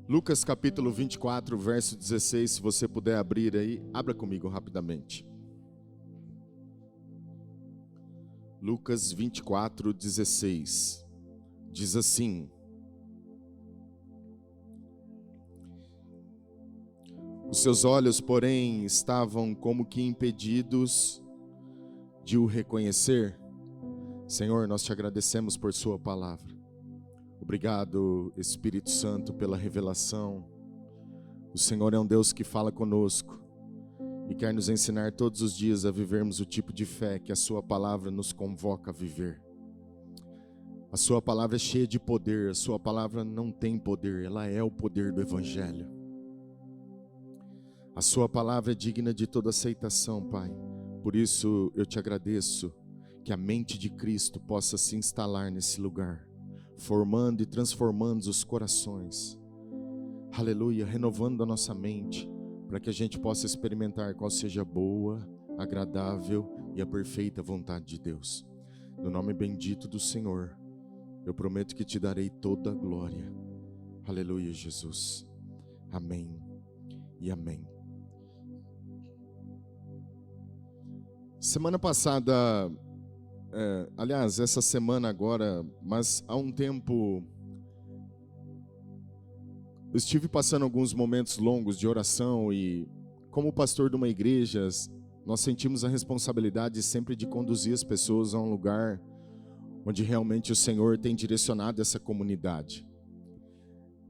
Lucas capítulo 24, verso 16, se você puder abrir aí, abra comigo rapidamente. Lucas 24, 16, diz assim: Os seus olhos, porém, estavam como que impedidos de o reconhecer. Senhor, nós te agradecemos por sua palavra. Obrigado, Espírito Santo, pela revelação. O Senhor é um Deus que fala conosco e quer nos ensinar todos os dias a vivermos o tipo de fé que a sua palavra nos convoca a viver. A sua palavra é cheia de poder, a sua palavra não tem poder, ela é o poder do Evangelho. A sua palavra é digna de toda aceitação, Pai. Por isso eu te agradeço que a mente de Cristo possa se instalar nesse lugar, formando e transformando os corações. Aleluia, renovando a nossa mente, para que a gente possa experimentar qual seja a boa, agradável e a perfeita vontade de Deus. No nome bendito do Senhor, eu prometo que te darei toda a glória. Aleluia, Jesus. Amém e amém. Semana passada, aliás, essa semana agora, mas há um tempo, eu estive passando alguns momentos longos de oração e, como pastor de uma igreja, nós sentimos a responsabilidade sempre de conduzir as pessoas a um lugar onde realmente o Senhor tem direcionado essa comunidade.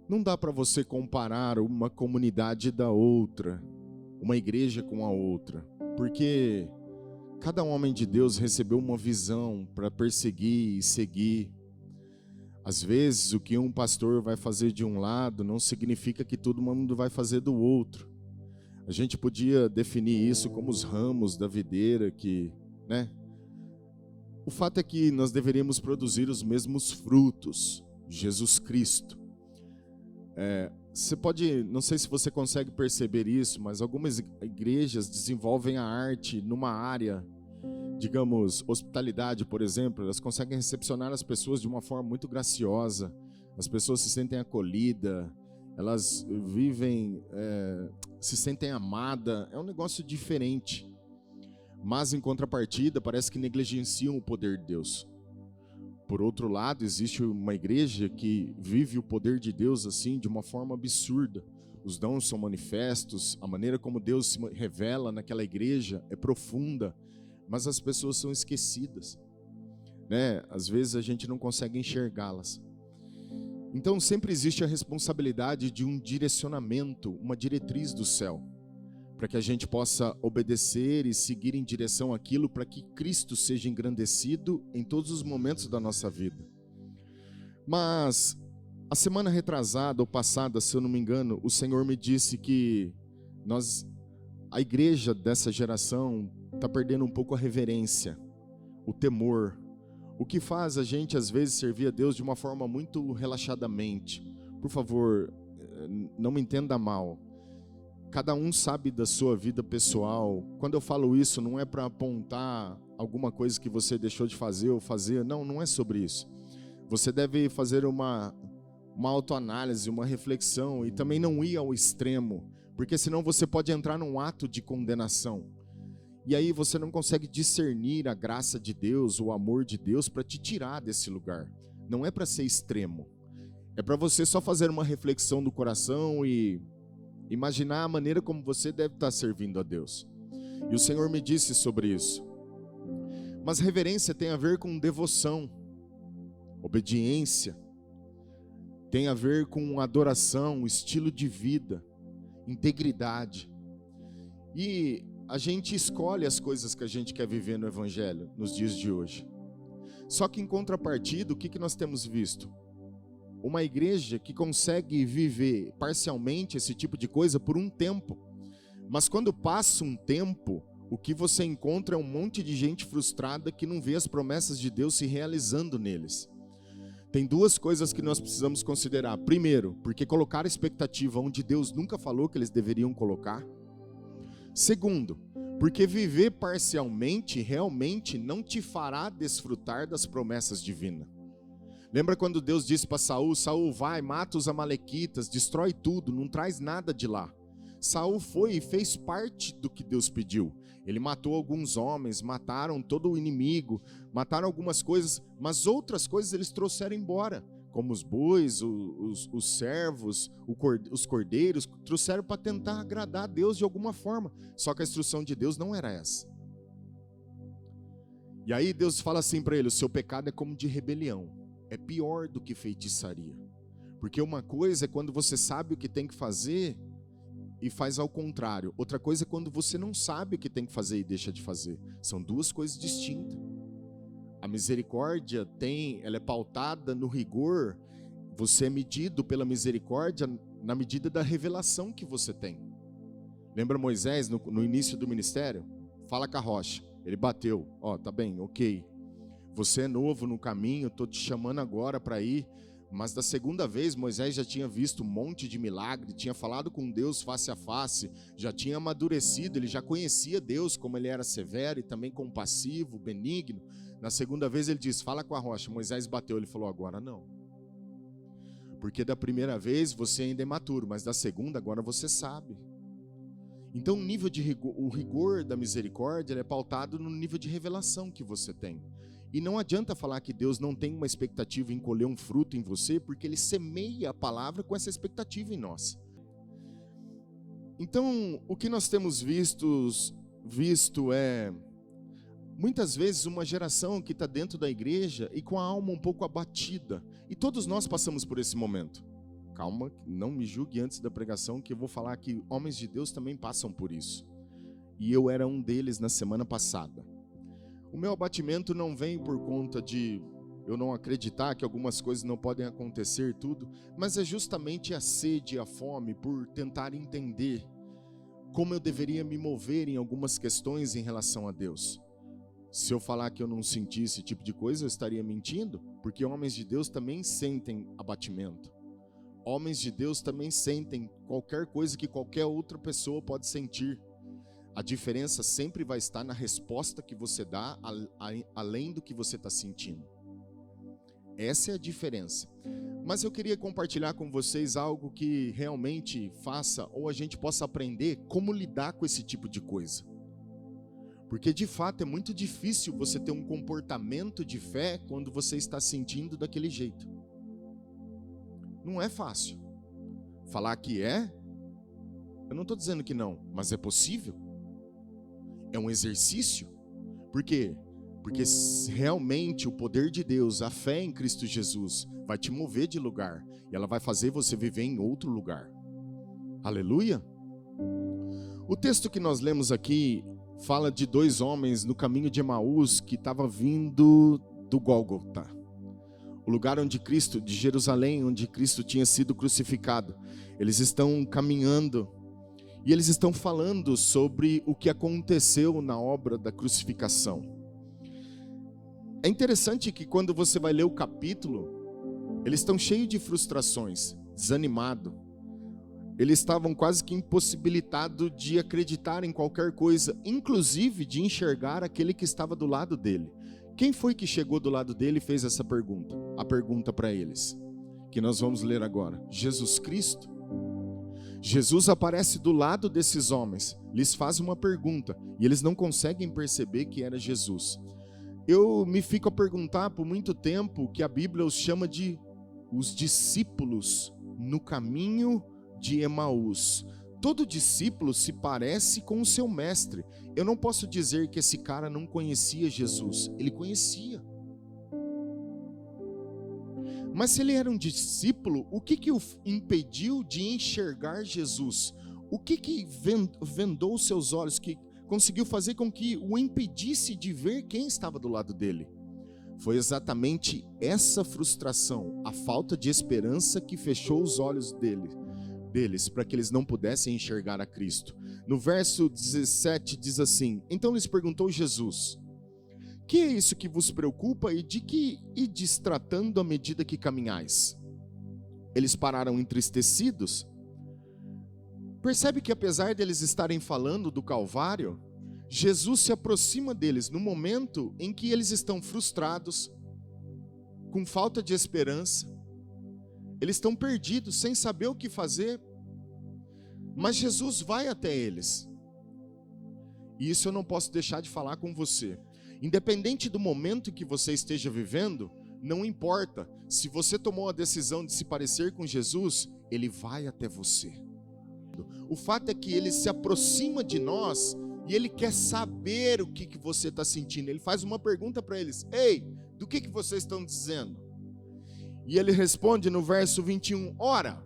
Não dá para você comparar uma comunidade da outra, uma igreja com a outra, porque cada homem de Deus recebeu uma visão para perseguir e seguir. Às vezes, o que um pastor vai fazer de um lado não significa que todo mundo vai fazer do outro. A gente podia definir isso como os ramos da videira, né? O fato é que nós deveríamos produzir os mesmos frutos, Jesus Cristo. Você pode, não sei se você consegue perceber isso, mas algumas igrejas desenvolvem a arte numa área, digamos, hospitalidade, por exemplo. Elas conseguem recepcionar as pessoas de uma forma muito graciosa, as pessoas se sentem acolhidas, elas vivem, se sentem amadas, é um negócio diferente. Mas em contrapartida, parece que negligenciam o poder de Deus. Por outro lado, existe uma igreja que vive o poder de Deus assim, de uma forma absurda. Os dons são manifestos, a maneira como Deus se revela naquela igreja é profunda, mas as pessoas são esquecidas, né? Às vezes a gente não consegue enxergá-las. Então sempre existe a responsabilidade de um direcionamento, uma diretriz do céu, para que a gente possa obedecer e seguir em direção àquilo, para que Cristo seja engrandecido em todos os momentos da nossa vida. Mas a semana retrasada ou passada, se eu não me engano, o Senhor me disse que a igreja dessa geração está perdendo um pouco a reverência, o temor, o que faz a gente às vezes servir a Deus de uma forma muito relaxadamente. Por favor, não me entenda mal. Cada um sabe da sua vida pessoal. Quando eu falo isso, não é para apontar alguma coisa que você deixou de fazer ou fazer. Não é sobre isso. Você deve fazer uma autoanálise, uma reflexão e também não ir ao extremo, porque senão você pode entrar num ato de condenação. E aí você não consegue discernir a graça de Deus, o amor de Deus para te tirar desse lugar. Não é para ser extremo. É para você só fazer uma reflexão do coração e imaginar a maneira como você deve estar servindo a Deus. E o Senhor me disse sobre isso. Mas reverência tem a ver com devoção, obediência, tem a ver com adoração, estilo de vida, integridade. E a gente escolhe as coisas que a gente quer viver no Evangelho nos dias de hoje. Só que em contrapartida, o que nós temos visto? Uma igreja que consegue viver parcialmente esse tipo de coisa por um tempo. Mas quando passa um tempo, o que você encontra é um monte de gente frustrada que não vê as promessas de Deus se realizando neles. Tem duas coisas que nós precisamos considerar. Primeiro, porque colocaram expectativa onde Deus nunca falou que eles deveriam colocar. Segundo, porque viver parcialmente realmente não te fará desfrutar das promessas divinas. Lembra quando Deus disse para Saul: Saul, vai, mata os amalequitas, destrói tudo, não traz nada de lá. Saul foi e fez parte do que Deus pediu. Ele matou alguns homens, mataram todo o inimigo, mataram algumas coisas, mas outras coisas eles trouxeram embora, como os bois, os servos, os cordeiros, trouxeram para tentar agradar a Deus de alguma forma. Só que a instrução de Deus não era essa. E aí Deus fala assim para ele: o seu pecado é como de rebelião, é pior do que feitiçaria. Porque uma coisa é quando você sabe o que tem que fazer e faz ao contrário. Outra coisa é quando você não sabe o que tem que fazer e deixa de fazer. São duas coisas distintas. A misericórdia ela é pautada no rigor. Você é medido pela misericórdia na medida da revelação que você tem. Lembra Moisés no início do ministério? Fala com a rocha. Ele bateu. Tá bem, ok. Você é novo no caminho, estou te chamando agora para ir. Mas da segunda vez, Moisés já tinha visto um monte de milagre, tinha falado com Deus face a face, já tinha amadurecido, ele já conhecia Deus, como ele era severo e também compassivo, benigno. Na segunda vez ele disse: fala com a rocha. Moisés bateu, ele falou: agora não. Porque da primeira vez você ainda é maturo, mas da segunda agora você sabe. Então o rigor da misericórdia é pautado no nível de revelação que você tem. E não adianta falar que Deus não tem uma expectativa em colher um fruto em você, porque Ele semeia a palavra com essa expectativa em nós. Então, o que nós temos visto é, muitas vezes, uma geração que está dentro da igreja e com a alma um pouco abatida. E todos nós passamos por esse momento. Calma, não me julgue antes da pregação, que eu vou falar que homens de Deus também passam por isso. E eu era um deles na semana passada. O meu abatimento não vem por conta de eu não acreditar que algumas coisas não podem acontecer, tudo, mas é justamente a sede e a fome por tentar entender como eu deveria me mover em algumas questões em relação a Deus. Se eu falar que eu não senti esse tipo de coisa, eu estaria mentindo, porque homens de Deus também sentem abatimento. Homens de Deus também sentem qualquer coisa que qualquer outra pessoa pode sentir. A diferença sempre vai estar na resposta que você dá, além do que você está sentindo. Essa é a diferença. Mas eu queria compartilhar com vocês algo que realmente faça, ou a gente possa aprender como lidar com esse tipo de coisa. Porque de fato é muito difícil você ter um comportamento de fé quando você está sentindo daquele jeito. Não é fácil. Falar que eu não estou dizendo que não, mas é possível. É um exercício. Por quê? Porque realmente o poder de Deus, a fé em Cristo Jesus, vai te mover de lugar. E ela vai fazer você viver em outro lugar. Aleluia! O texto que nós lemos aqui fala de dois homens no caminho de Emaús que estavam vindo do Gólgota. O lugar onde Cristo, de Jerusalém, onde Cristo tinha sido crucificado. Eles estão caminhando. E eles estão falando sobre o que aconteceu na obra da crucificação. É interessante que quando você vai ler o capítulo, eles estão cheios de frustrações, desanimados. Eles estavam quase que impossibilitados de acreditar em qualquer coisa, inclusive de enxergar aquele que estava do lado dele. Quem foi que chegou do lado dele e fez essa pergunta? A pergunta para eles, que nós vamos ler agora. Jesus Cristo. Jesus aparece do lado desses homens, lhes faz uma pergunta, e eles não conseguem perceber que era Jesus. Eu me fico a perguntar por muito tempo que a Bíblia os chama de os discípulos no caminho de Emaús. Todo discípulo se parece com o seu mestre. Eu não posso dizer que esse cara não conhecia Jesus, ele conhecia. Mas se ele era um discípulo, o que o impediu de enxergar Jesus? O que vendou seus olhos, que conseguiu fazer com que o impedisse de ver quem estava do lado dele? Foi exatamente essa frustração, a falta de esperança que fechou os olhos deles, para que eles não pudessem enxergar a Cristo. No verso 17 diz assim: então lhes perguntou Jesus: que é isso que vos preocupa e de que ides tratando à medida que caminhais? Eles pararam entristecidos. Percebe que apesar deles estarem falando do Calvário, Jesus se aproxima deles no momento em que eles estão frustrados, com falta de esperança, eles estão perdidos, sem saber o que fazer, mas Jesus vai até eles. E isso eu não posso deixar de falar com você. Independente do momento que você esteja vivendo, não importa. Se você tomou a decisão de se parecer com Jesus, Ele vai até você. O fato é que Ele se aproxima de nós e Ele quer saber o que você está sentindo. Ele faz uma pergunta para eles: ei, do que vocês estão dizendo? E Ele responde no verso 21, ora,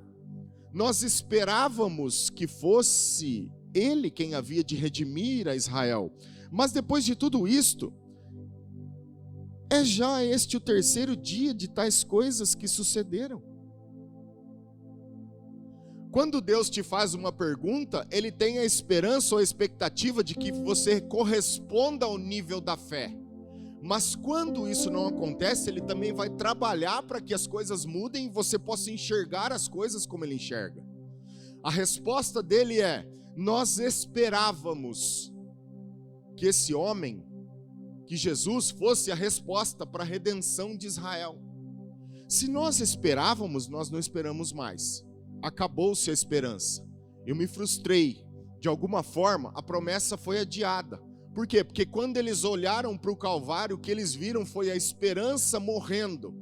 nós esperávamos que fosse Ele quem havia de redimir a Israel. Mas depois de tudo isto, é já este o terceiro dia de tais coisas que sucederam. Quando Deus te faz uma pergunta, Ele tem a esperança ou a expectativa de que você corresponda ao nível da fé. Mas quando isso não acontece, Ele também vai trabalhar para que as coisas mudem e você possa enxergar as coisas como Ele enxerga. A resposta dele é: nós esperávamos que esse homem, que Jesus, fosse a resposta para a redenção de Israel. Se nós esperávamos, nós não esperamos mais. Acabou-se a esperança. Eu me frustrei. De alguma forma, a promessa foi adiada. Por quê? Porque quando eles olharam para o Calvário, o que eles viram foi a esperança morrendo.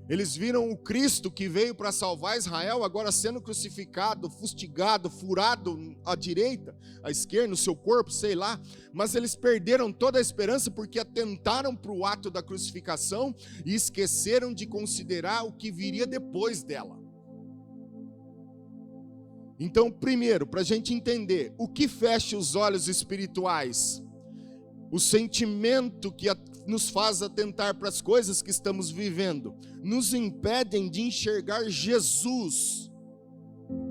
Eles viram o Cristo que veio para salvar Israel, agora sendo crucificado, fustigado, furado à direita, à esquerda, no seu corpo, sei lá. Mas eles perderam toda a esperança porque atentaram para o ato da crucificação e esqueceram de considerar o que viria depois dela. Então, primeiro, para a gente entender o que fecha os olhos espirituais, o sentimento que nos faz atentar para as coisas que estamos vivendo, nos impedem de enxergar Jesus,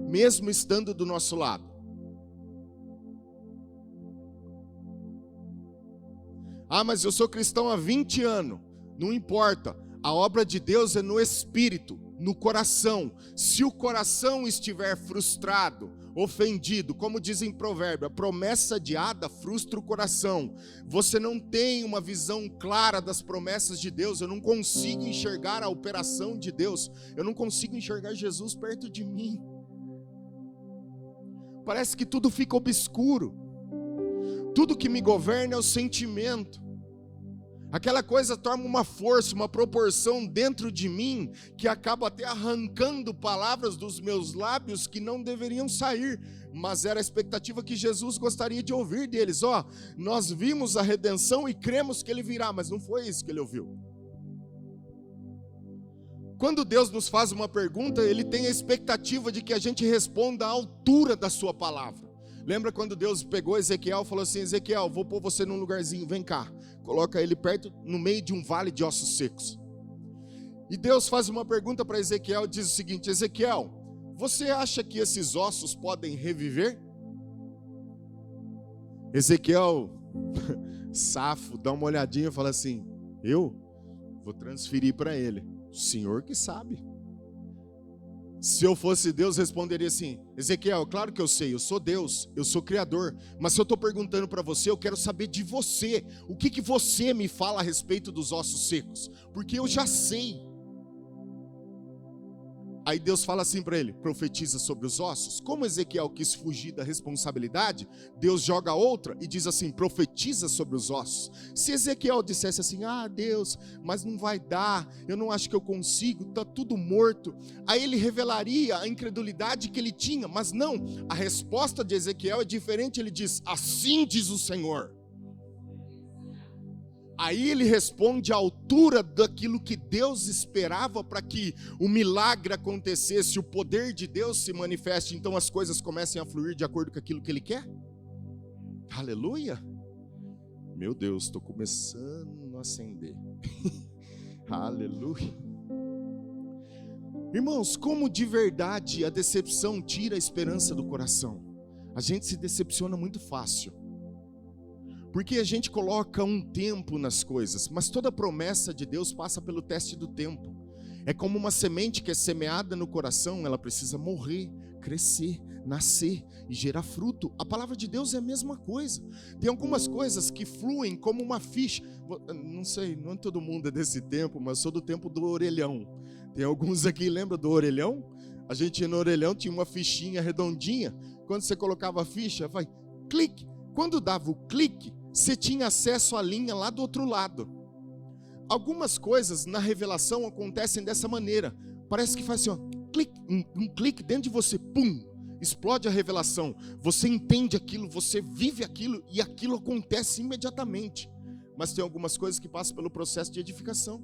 mesmo estando do nosso lado. Ah, mas eu sou cristão há 20 anos. Não importa, a obra de Deus é no espírito, no coração. Se o coração estiver frustrado, ofendido, como diz em provérbio, a promessa adiada frustra o coração. Você não tem uma visão clara das promessas de Deus. Eu não consigo enxergar a operação de Deus. Eu não consigo enxergar Jesus perto de mim. Parece que tudo fica obscuro. Tudo que me governa é o sentimento. Aquela coisa toma uma força, uma proporção dentro de mim, que acaba até arrancando palavras dos meus lábios que não deveriam sair, mas era a expectativa que Jesus gostaria de ouvir deles. Nós vimos a redenção e cremos que Ele virá, mas não foi isso que ele ouviu. Quando Deus nos faz uma pergunta, Ele tem a expectativa de que a gente responda à altura da sua palavra. Lembra quando Deus pegou Ezequiel e falou assim: Ezequiel, vou pôr você num lugarzinho, vem cá. Coloca ele perto, no meio de um vale de ossos secos. E Deus faz uma pergunta para Ezequiel e diz o seguinte: Ezequiel, você acha que esses ossos podem reviver? Ezequiel, safo, dá uma olhadinha e fala assim: eu vou transferir para ele. O Senhor que sabe. Se eu fosse Deus, responderia assim: Ezequiel, claro que eu sei, eu sou Deus, eu sou Criador, mas se eu estou perguntando para você, eu quero saber de você, o que você me fala a respeito dos ossos secos, porque eu já sei. Aí Deus fala assim para ele: profetiza sobre os ossos. Como Ezequiel quis fugir da responsabilidade, Deus joga outra e diz assim: profetiza sobre os ossos. Se Ezequiel dissesse assim: Deus, mas não vai dar, eu não acho que eu consigo, está tudo morto, aí ele revelaria a incredulidade que ele tinha. Mas não, a resposta de Ezequiel é diferente. Ele diz: assim diz o Senhor. Aí ele responde à altura daquilo que Deus esperava para que o milagre acontecesse, o poder de Deus se manifeste, então as coisas comecem a fluir de acordo com aquilo que Ele quer. Aleluia! Meu Deus, estou começando a acender. Aleluia! Irmãos, como de verdade a decepção tira a esperança do coração. A gente se decepciona muito fácil. Porque a gente coloca um tempo nas coisas, mas toda promessa de Deus passa pelo teste do tempo. É como uma semente que é semeada no coração, ela precisa morrer, crescer, nascer e gerar fruto. A palavra de Deus é a mesma coisa. Tem algumas coisas que fluem como uma ficha. Não sei, não todo mundo é desse tempo, mas sou do tempo do orelhão. Tem alguns aqui, lembra do orelhão? A gente ia no orelhão, tinha uma fichinha redondinha. Quando você colocava a ficha, vai, clique. Quando dava o clique, você tinha acesso à linha lá do outro lado. Algumas coisas na revelação acontecem dessa maneira. Parece que faz assim, ó, clique, um clique dentro de você, pum, explode a revelação. Você entende aquilo, você vive aquilo e aquilo acontece imediatamente. Mas tem algumas coisas que passam pelo processo de edificação.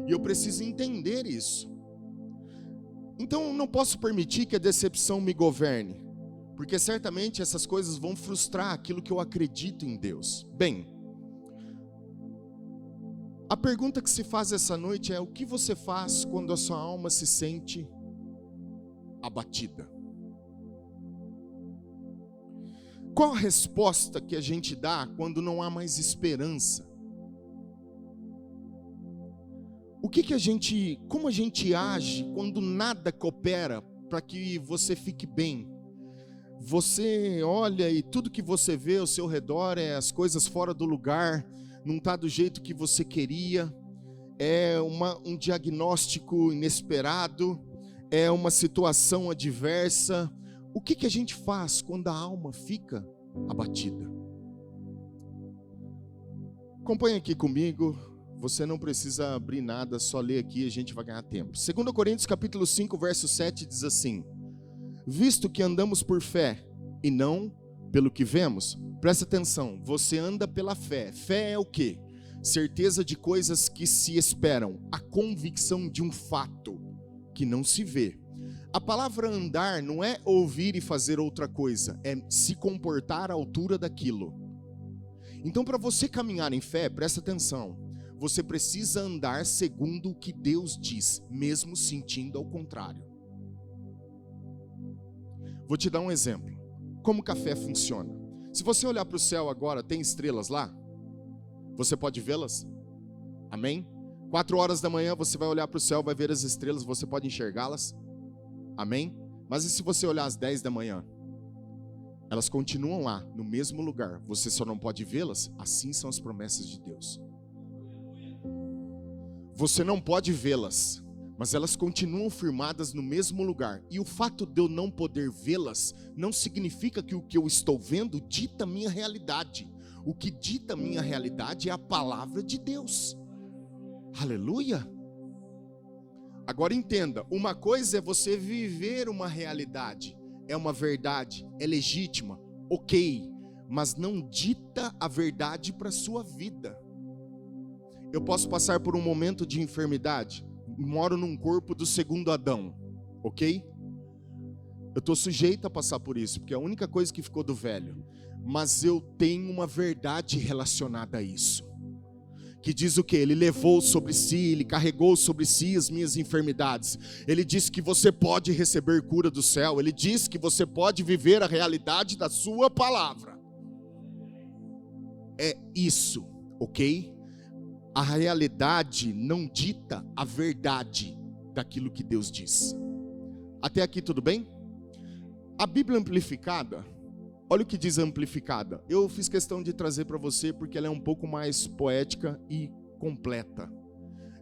E eu preciso entender isso. Então eu não posso permitir que a decepção me governe, porque certamente essas coisas vão frustrar aquilo que eu acredito em Deus. Bem, a pergunta que se faz essa noite é: o que você faz quando a sua alma se sente abatida? Qual a resposta que a gente dá quando não há mais esperança? Como a gente age quando nada coopera para que você fique bem? Você olha e tudo que você vê ao seu redor é as coisas fora do lugar, não está do jeito que você queria, é um diagnóstico inesperado, é uma situação adversa. O que a gente faz quando a alma fica abatida? Acompanhe aqui comigo. Você não precisa abrir nada, só ler aqui, a gente vai ganhar tempo. 2 Coríntios capítulo 5, verso 7 diz assim: visto que andamos por fé e não pelo que vemos. Presta atenção, você anda pela fé. Fé é o quê? Certeza de coisas que se esperam, a convicção de um fato que não se vê. A palavra andar não é ouvir e fazer outra coisa, é se comportar à altura daquilo. Então, para você caminhar em fé, presta atenção, você precisa andar segundo o que Deus diz, mesmo sentindo ao contrário. Vou te dar um exemplo. Como que a fé funciona? Se você olhar para o céu agora, tem estrelas lá? Você pode vê-las? Amém? 4 horas da manhã você vai olhar para o céu, vai ver as estrelas, você pode enxergá-las? Amém? Mas e se você olhar às 10 da manhã? Elas continuam lá, no mesmo lugar. Você só não pode vê-las? Assim são as promessas de Deus. Você não pode vê-las, mas elas continuam firmadas no mesmo lugar. E o fato de eu não poder vê-las não significa que o que eu estou vendo dita a minha realidade. O que dita a minha realidade é a palavra de Deus. Aleluia! Agora entenda, uma coisa é você viver uma realidade, é uma verdade, é legítima, ok, mas não dita a verdade para a sua vida. Eu posso passar por um momento de enfermidade, moro num corpo do segundo Adão, ok? Eu estou sujeito a passar por isso, porque é a única coisa que ficou do velho. Mas eu tenho uma verdade relacionada a isso. Que diz o quê? Ele levou sobre si, ele carregou sobre si as minhas enfermidades. Ele disse que você pode receber cura do céu. Ele disse que você pode viver a realidade da sua palavra. É isso, ok? A realidade não dita a verdade daquilo que Deus diz. Até aqui tudo bem? A Bíblia amplificada, olha o que diz a amplificada. Eu fiz questão de trazer para você porque ela é um pouco mais poética e completa.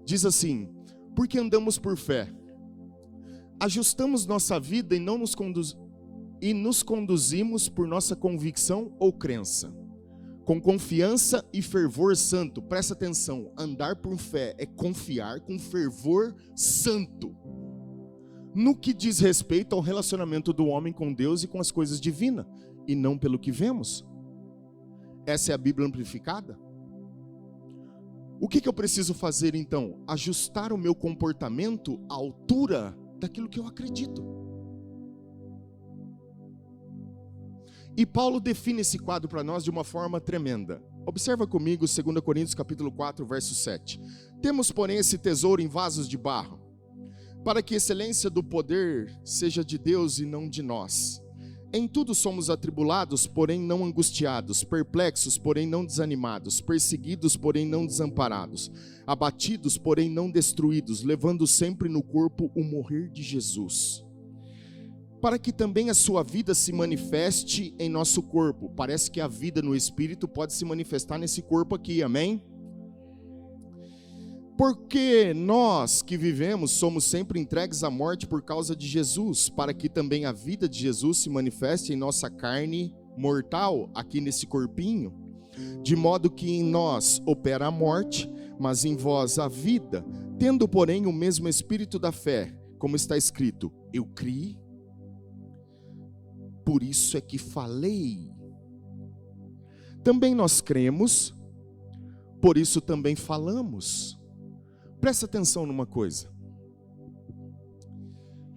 Diz assim: porque andamos por fé, ajustamos nossa vida e nos conduzimos por nossa convicção ou crença, com confiança e fervor santo. Presta atenção, andar por fé é confiar com fervor santo no que diz respeito ao relacionamento do homem com Deus e com as coisas divinas, e não pelo que vemos. Essa é a Bíblia amplificada. O que eu preciso fazer então? Ajustar o meu comportamento à altura daquilo que eu acredito. E Paulo define esse quadro para nós de uma forma tremenda. Observa comigo 2 Coríntios capítulo 4, verso 7. Temos, porém, esse tesouro em vasos de barro, para que a excelência do poder seja de Deus e não de nós. Em tudo somos atribulados, porém não angustiados, perplexos, porém não desanimados, perseguidos, porém não desamparados, abatidos, porém não destruídos, levando sempre no corpo o morrer de Jesus, para que também a sua vida se manifeste em nosso corpo. Parece que a vida no Espírito pode se manifestar nesse corpo aqui, amém? Porque nós que vivemos somos sempre entregues à morte por causa de Jesus, para que também a vida de Jesus se manifeste em nossa carne mortal, aqui nesse corpinho, de modo que em nós opera a morte, mas em vós a vida, tendo porém o mesmo espírito da fé, como está escrito, eu criei, por isso é que falei. Também nós cremos, por isso também falamos. Presta atenção numa coisa.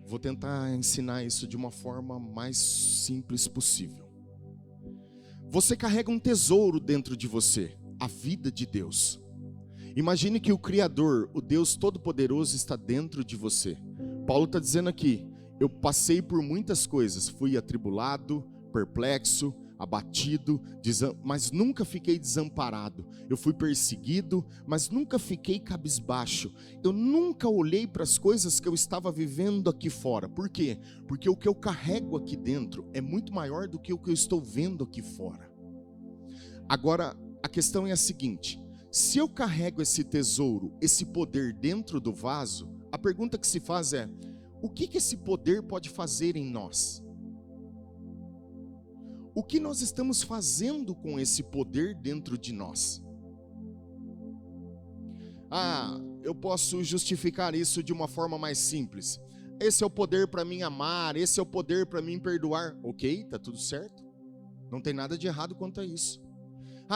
Vou tentar ensinar isso de uma forma mais simples possível. Você carrega um tesouro dentro de você, a vida de Deus. Imagine que o Criador, o Deus Todo-Poderoso, está dentro de você. Paulo está dizendo aqui, eu passei por muitas coisas, fui atribulado, perplexo, abatido, mas nunca fiquei desamparado. Eu fui perseguido, mas nunca fiquei cabisbaixo. Eu nunca olhei para as coisas que eu estava vivendo aqui fora. Por quê? Porque o que eu carrego aqui dentro é muito maior do que o que eu estou vendo aqui fora. Agora, a questão é a seguinte: se eu carrego esse tesouro, esse poder dentro do vaso, a pergunta que se faz é: o que esse poder pode fazer em nós? O que nós estamos fazendo com esse poder dentro de nós? Eu posso justificar isso de uma forma mais simples. Esse é o poder para mim amar, esse é o poder para mim perdoar. Ok, tá tudo certo. Não tem nada de errado quanto a isso.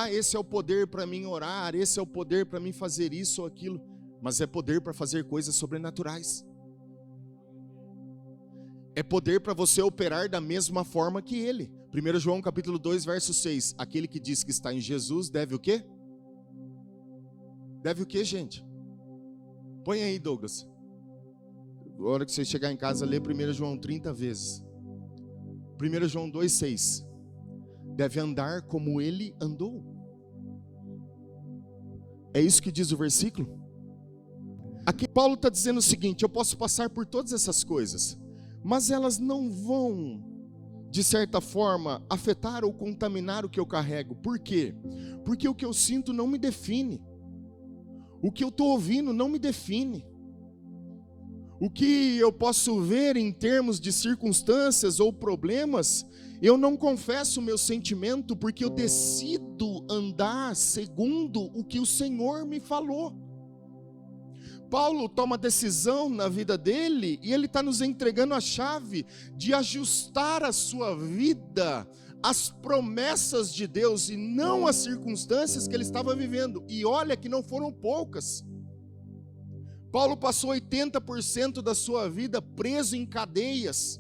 Esse é o poder para mim orar, esse é o poder para mim fazer isso ou aquilo. Mas é poder para fazer coisas sobrenaturais. É poder para você operar da mesma forma que ele. 1 João capítulo 2, verso 6. Aquele que diz que está em Jesus deve o quê? Deve o quê, gente? Põe aí, Douglas. Na hora que você chegar em casa, lê 1 João 30 vezes. 1 João 2, 6. Deve andar como ele andou. É isso que diz o versículo? Aqui Paulo está dizendo o seguinte: eu posso passar por todas essas coisas, mas elas não vão, de certa forma, afetar ou contaminar o que eu carrego. Por quê? Porque o que eu sinto não me define. O que eu estou ouvindo não me define. O que eu posso ver em termos de circunstâncias ou problemas, eu não confesso o meu sentimento, porque eu decido andar segundo o que o Senhor me falou. Paulo toma decisão na vida dele e ele está nos entregando a chave de ajustar a sua vida às promessas de Deus e não às circunstâncias que ele estava vivendo. E olha que não foram poucas. Paulo passou 80% da sua vida preso em cadeias,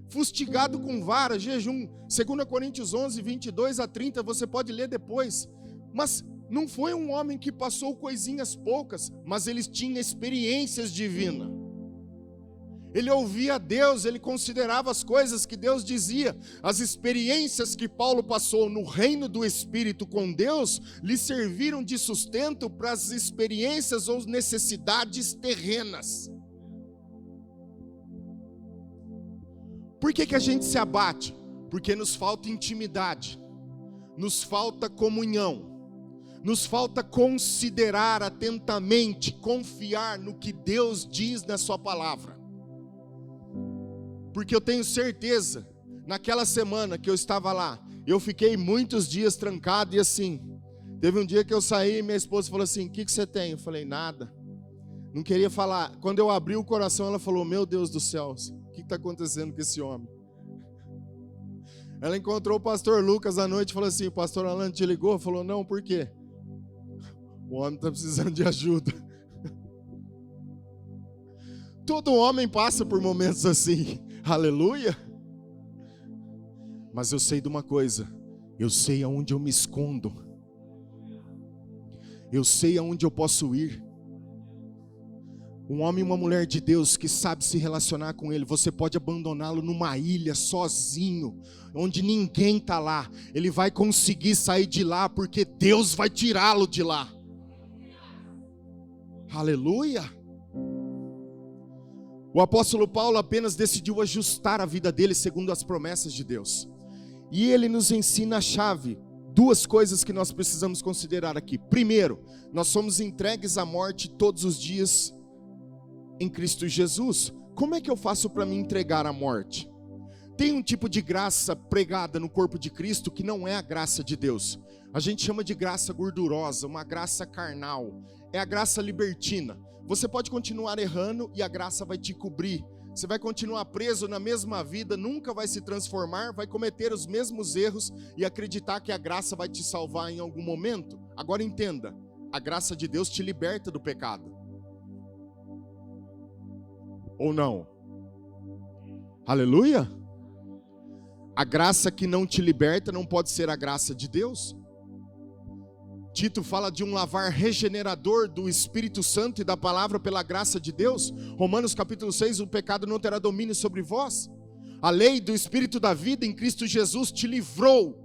fustigado com vara, jejum. 2 Coríntios 11, 22 a 30, você pode ler depois. Mas não foi um homem que passou coisinhas poucas, mas ele tinha experiências divinas. Ele ouvia Deus, ele considerava as coisas que Deus dizia. As experiências que Paulo passou no reino do Espírito com Deus, lhe serviram de sustento para as experiências ou necessidades terrenas. Por que a gente se abate? Porque nos falta intimidade, nos falta comunhão. Nos falta considerar atentamente, confiar no que Deus diz na sua palavra. Porque eu tenho certeza, naquela semana que eu estava lá, eu fiquei muitos dias trancado e assim, teve um dia que eu saí e minha esposa falou assim: o que você tem? Eu falei: nada. Não queria falar. Quando eu abri o coração, ela falou: meu Deus do céu, o que está acontecendo com esse homem? Ela encontrou o pastor Lucas à noite e falou assim: o pastor Alan te ligou? Falou: não, por quê? O homem está precisando de ajuda. Todo homem passa por momentos assim, aleluia. Mas eu sei de uma coisa: eu sei aonde eu me escondo, eu sei aonde eu posso ir. Um homem e uma mulher de Deus que sabe se relacionar com Ele, você pode abandoná-lo numa ilha sozinho, onde ninguém está lá. Ele vai conseguir sair de lá, porque Deus vai tirá-lo de lá. Aleluia. O apóstolo Paulo apenas decidiu ajustar a vida dele segundo as promessas de Deus. E ele nos ensina a chave, duas coisas que nós precisamos considerar aqui. Primeiro, nós somos entregues à morte todos os dias em Cristo Jesus. Como é que eu faço para me entregar à morte? Tem um tipo de graça pregada no corpo de Cristo que não é a graça de Deus. A gente chama de graça gordurosa, uma graça carnal. É a graça libertina. Você pode continuar errando e a graça vai te cobrir. Você vai continuar preso na mesma vida, nunca vai se transformar, vai cometer os mesmos erros e acreditar que a graça vai te salvar em algum momento. Agora entenda, a graça de Deus te liberta do pecado. Ou não? Aleluia? A graça que não te liberta não pode ser a graça de Deus. Tito fala de um lavar regenerador do Espírito Santo e da palavra pela graça de Deus. Romanos capítulo 6, o pecado não terá domínio sobre vós. A lei do Espírito da vida em Cristo Jesus te livrou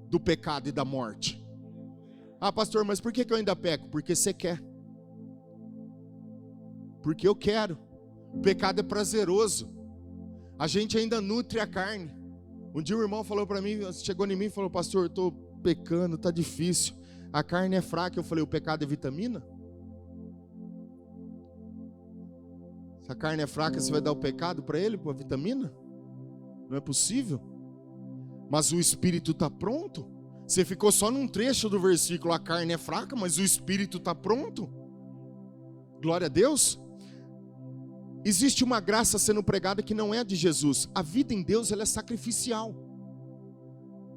do pecado e da morte. Ah, pastor, mas por que eu ainda peco? Porque você quer. Porque eu quero. O pecado é prazeroso. A gente ainda nutre a carne. Um dia um irmão falou para mim, chegou em mim e falou: pastor, eu estou pecando, está difícil. A carne é fraca. Eu falei: o pecado é vitamina? Se a carne é fraca, você vai dar o pecado para ele, para a vitamina? Não é possível. Mas o espírito está pronto. Você ficou só num trecho do versículo: a carne é fraca, mas o espírito está pronto. Glória a Deus. Existe uma graça sendo pregada que não é de Jesus. A vida em Deus, ela é sacrificial.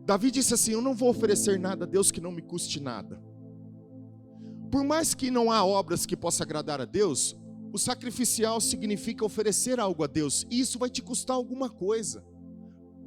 Davi disse assim: eu não vou oferecer nada a Deus que não me custe nada. Por mais que não há obras que possa agradar a Deus, o sacrificial significa oferecer algo a Deus, e isso vai te custar alguma coisa.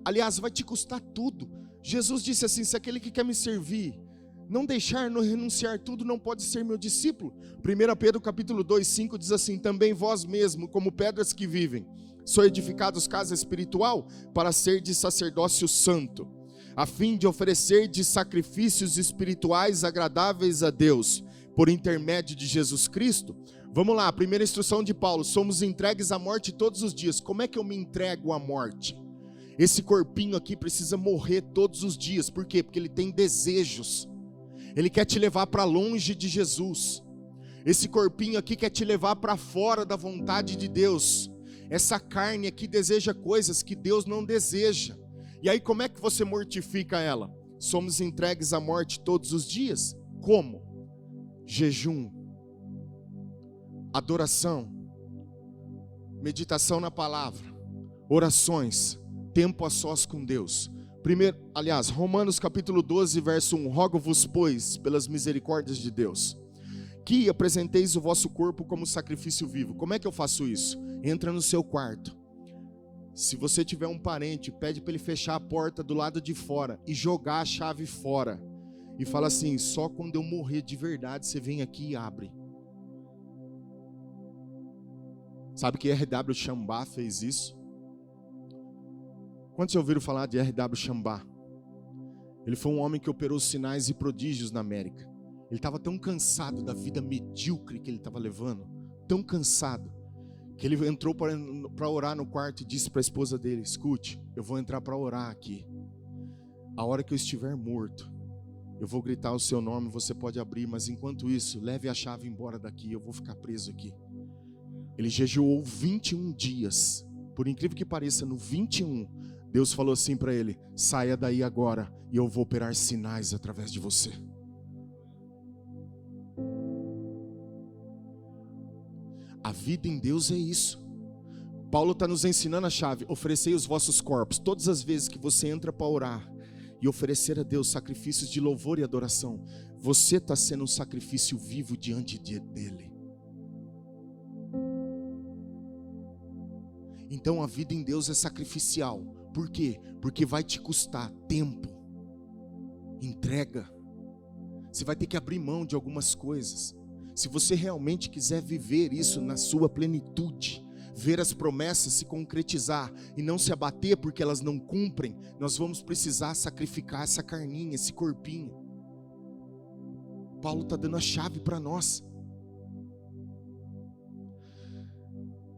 Aliás, vai te custar tudo. Jesus disse assim: se aquele que quer me servir não deixar, não renunciar tudo, não pode ser meu discípulo. 1 Pedro capítulo 2, 5 diz assim: também vós mesmo, como pedras que vivem, sois edificados casa espiritual, para ser de sacerdócio santo, a fim de oferecer de sacrifícios espirituais agradáveis a Deus, por intermédio de Jesus Cristo. Vamos lá, a primeira instrução de Paulo: somos entregues à morte todos os dias. Como é que eu me entrego à morte? Esse corpinho aqui precisa morrer todos os dias. Por quê? Porque ele tem desejos. Ele quer te levar para longe de Jesus. Esse corpinho aqui quer te levar para fora da vontade de Deus. Essa carne aqui deseja coisas que Deus não deseja. E aí como é que você mortifica ela? Somos entregues à morte todos os dias. Como? Jejum, adoração, meditação na palavra, orações, tempo a sós com Deus. Romanos capítulo 12, verso 1: rogo-vos, pois, pelas misericórdias de Deus, que apresenteis o vosso corpo como sacrifício vivo. Como é que eu faço isso? Entra no seu quarto. Se você tiver um parente, pede para ele fechar a porta do lado de fora e jogar a chave fora. E fala assim: só quando eu morrer de verdade, você vem aqui e abre. Sabe que R.W. Chambá fez isso? Quantos já ouviram falar de R.W. Chambá? Ele foi um homem que operou sinais e prodígios na América. Ele estava tão cansado da vida medíocre que ele estava levando, tão cansado, que ele entrou para orar no quarto e disse para a esposa dele: escute, eu vou entrar para orar aqui. A hora que eu estiver morto, eu vou gritar o seu nome, você pode abrir, mas enquanto isso, leve a chave embora daqui, eu vou ficar preso aqui. Ele jejuou 21 dias. Por incrível que pareça, no 21, Deus falou assim para ele: saia daí agora e eu vou operar sinais através de você. A vida em Deus é isso. Paulo está nos ensinando a chave: oferecei os vossos corpos. Todas as vezes que você entra para orar e oferecer a Deus sacrifícios de louvor e adoração, você está sendo um sacrifício vivo diante dele. Então a vida em Deus é sacrificial. Por quê? Porque vai te custar tempo, entrega. Você vai ter que abrir mão de algumas coisas. Se você realmente quiser viver isso na sua plenitude, ver as promessas se concretizar e não se abater porque elas não cumprem, nós vamos precisar sacrificar essa carninha, esse corpinho. Paulo está dando a chave para nós.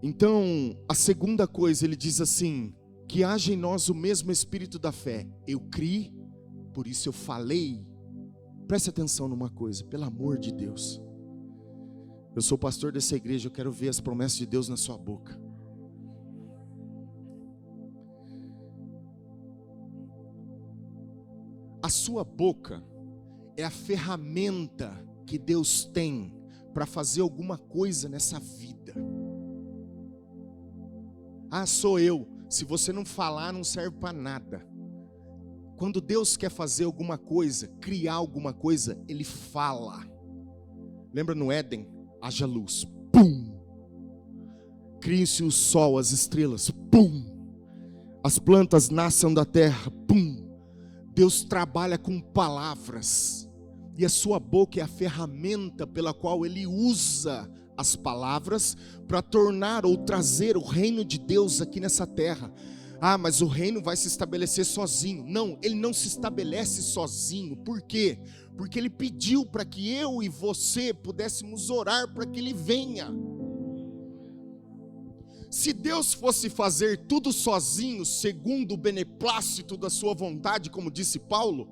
Então, a segunda coisa, ele diz assim: que haja em nós o mesmo espírito da fé. Eu criei, por isso eu falei. Preste atenção numa coisa, pelo amor de Deus. Eu sou pastor dessa igreja, eu quero ver as promessas de Deus na sua boca. A sua boca é a ferramenta que Deus tem para fazer alguma coisa nessa vida. Ah, sou eu. Se você não falar, não serve para nada. Quando Deus quer fazer alguma coisa, criar alguma coisa, Ele fala. Lembra no Éden? Haja luz. Pum! Crie-se o sol, as estrelas. Pum! As plantas nascem da terra. Pum! Deus trabalha com palavras. E a sua boca é a ferramenta pela qual Ele usa as palavras para tornar ou trazer o reino de Deus aqui nessa terra. Ah, mas o reino vai se estabelecer sozinho. Não, ele não se estabelece sozinho. Por quê? Porque ele pediu para que eu e você pudéssemos orar para que ele venha. Se Deus fosse fazer tudo sozinho, segundo o beneplácito da sua vontade, como disse Paulo,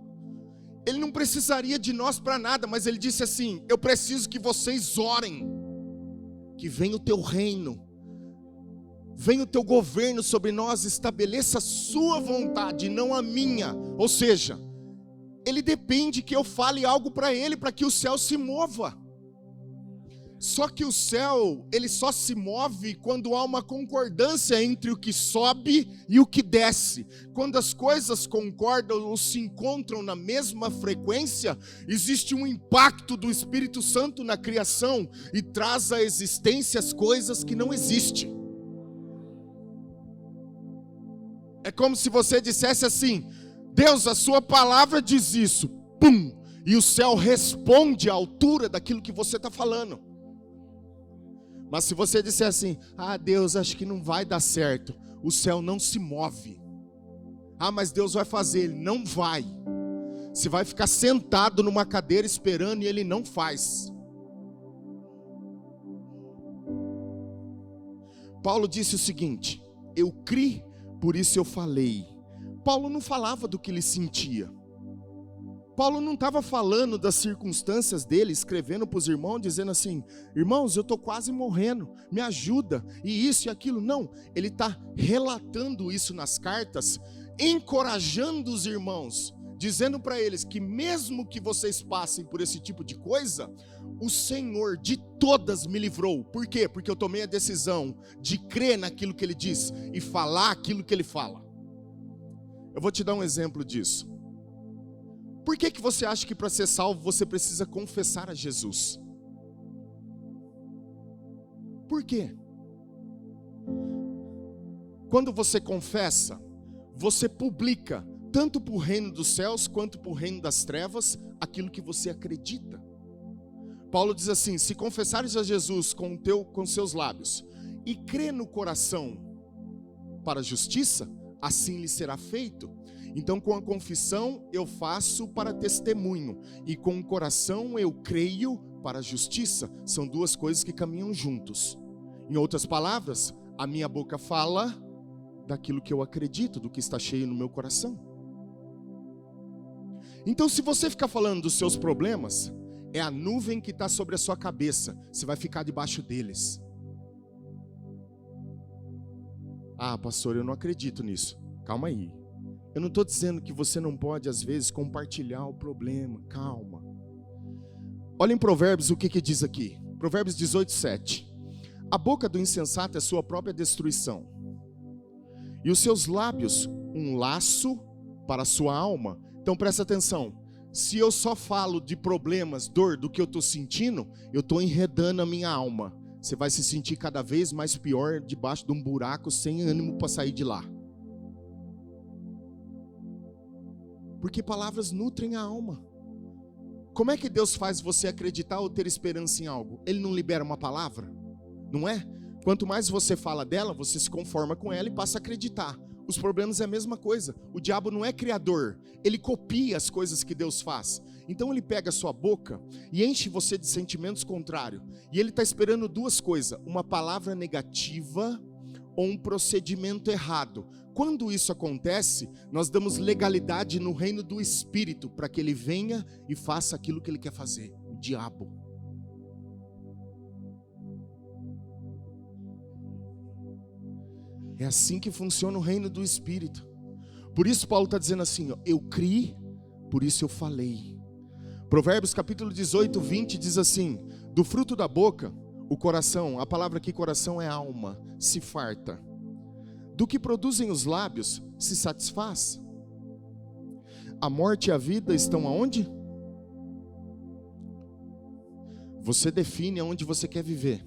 ele não precisaria de nós para nada, mas ele disse assim: eu preciso que vocês orem, que venha o teu reino, venha o teu governo sobre nós, estabeleça a sua vontade, não a minha. Ou seja, ele depende que eu fale algo para ele, para que o céu se mova. Só que o céu, ele só se move quando há uma concordância entre o que sobe e o que desce. Quando as coisas concordam ou se encontram na mesma frequência, existe um impacto do Espírito Santo na criação e traz à existência as coisas que não existem. É como se você dissesse assim: Deus, a sua palavra diz isso, pum, e o céu responde à altura daquilo que você está falando. Mas se você disser assim: ah, Deus, acho que não vai dar certo, o céu não se move. Ah, mas Deus vai fazer, ele não vai. Você vai ficar sentado numa cadeira esperando e ele não faz. Paulo disse o seguinte: eu criei, por isso eu falei. Paulo não falava do que ele sentia. Paulo não estava falando das circunstâncias dele, escrevendo para os irmãos, dizendo assim: irmãos, eu estou quase morrendo, me ajuda, e isso e aquilo. Não, ele está relatando isso nas cartas, encorajando os irmãos, dizendo para eles que mesmo que vocês passem por esse tipo de coisa, o Senhor de todas me livrou. Por quê? Porque eu tomei a decisão de crer naquilo que ele diz e falar aquilo que ele fala. Eu vou te dar um exemplo disso. Por que você acha que para ser salvo você precisa confessar a Jesus? Por quê? Quando você confessa, você publica, tanto para o reino dos céus quanto para o reino das trevas, aquilo que você acredita. Paulo diz assim: se confessares a Jesus com seus lábios e crer no coração para a justiça, assim lhe será feito. Então com a confissão eu faço para testemunho, e com o coração eu creio para a justiça. São duas coisas que caminham juntos. Em outras palavras, a minha boca fala daquilo que eu acredito, do que está cheio no meu coração. Então se você ficar falando dos seus problemas, é a nuvem que está sobre a sua cabeça, você vai ficar debaixo deles. Ah, pastor, eu não acredito nisso. Calma aí. Eu não estou dizendo que você não pode, às vezes, compartilhar o problema. Calma. Olha em Provérbios o que diz aqui. Provérbios 18:7. A boca do insensato é sua própria destruição, e os seus lábios um laço para a sua alma. Então presta atenção. Se eu só falo de problemas, dor, do que eu estou sentindo, eu estou enredando a minha alma. Você vai se sentir cada vez mais pior debaixo de um buraco, sem ânimo para sair de lá. Porque palavras nutrem a alma. Como é que Deus faz você acreditar ou ter esperança em algo? Ele não libera uma palavra? Não é? Quanto mais você fala dela, você se conforma com ela e passa a acreditar. os problemas é a mesma coisa. O diabo não é criador, ele copia as coisas que Deus faz. Então ele pega a sua boca e enche você de sentimentos contrários. E ele está esperando duas coisas: uma palavra negativa ou um procedimento errado. Quando isso acontece, nós damos legalidade no reino do Espírito para que ele venha e faça aquilo que ele quer fazer. O diabo. É assim que funciona o reino do Espírito. Por isso Paulo está dizendo assim, ó, eu criei, por isso eu falei. Provérbios capítulo 18, 20 diz assim: do fruto da boca, o coração, a palavra aqui coração é alma, se farta. Do que produzem os lábios, se satisfaz. A morte e a vida estão aonde? Você define aonde você quer viver.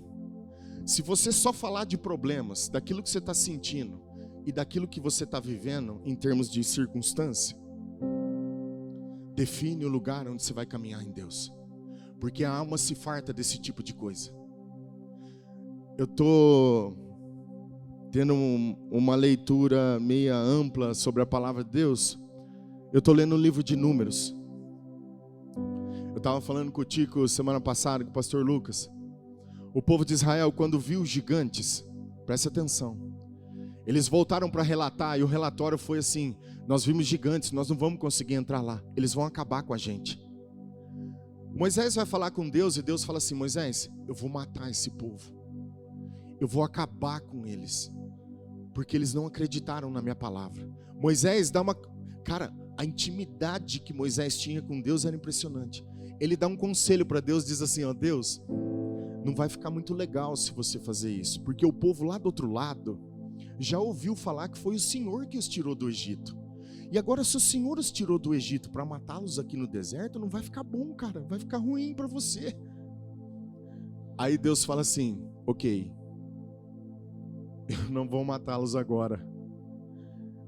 Se você só falar de problemas, daquilo que você está sentindo e daquilo que você está vivendo em termos de circunstância, define o lugar onde você vai caminhar em Deus, porque a alma se farta desse tipo de coisa. Eu estou tendo uma leitura meia ampla sobre a palavra de Deus. Eu estou lendo o livro de Números. Eu estava falando com o Tico semana passada, com o pastor Lucas. O povo de Israel, quando viu os gigantes, preste atenção, eles voltaram para relatar, e o relatório foi assim: nós vimos gigantes, nós não vamos conseguir entrar lá, eles vão acabar com a gente. Moisés vai falar com Deus, e Deus fala assim: Moisés, eu vou matar esse povo, eu vou acabar com eles, porque eles não acreditaram na minha palavra. Moisés dá uma... Cara, a intimidade que Moisés tinha com Deus era impressionante. Ele dá um conselho para Deus, diz assim, ó, Deus, não vai ficar muito legal se você fazer isso, porque o povo lá do outro lado já ouviu falar que foi o Senhor que os tirou do Egito. E agora, se o Senhor os tirou do Egito para matá-los aqui no deserto, não vai ficar bom, cara, vai ficar ruim para você. Aí Deus fala assim, ok, eu não vou matá-los agora,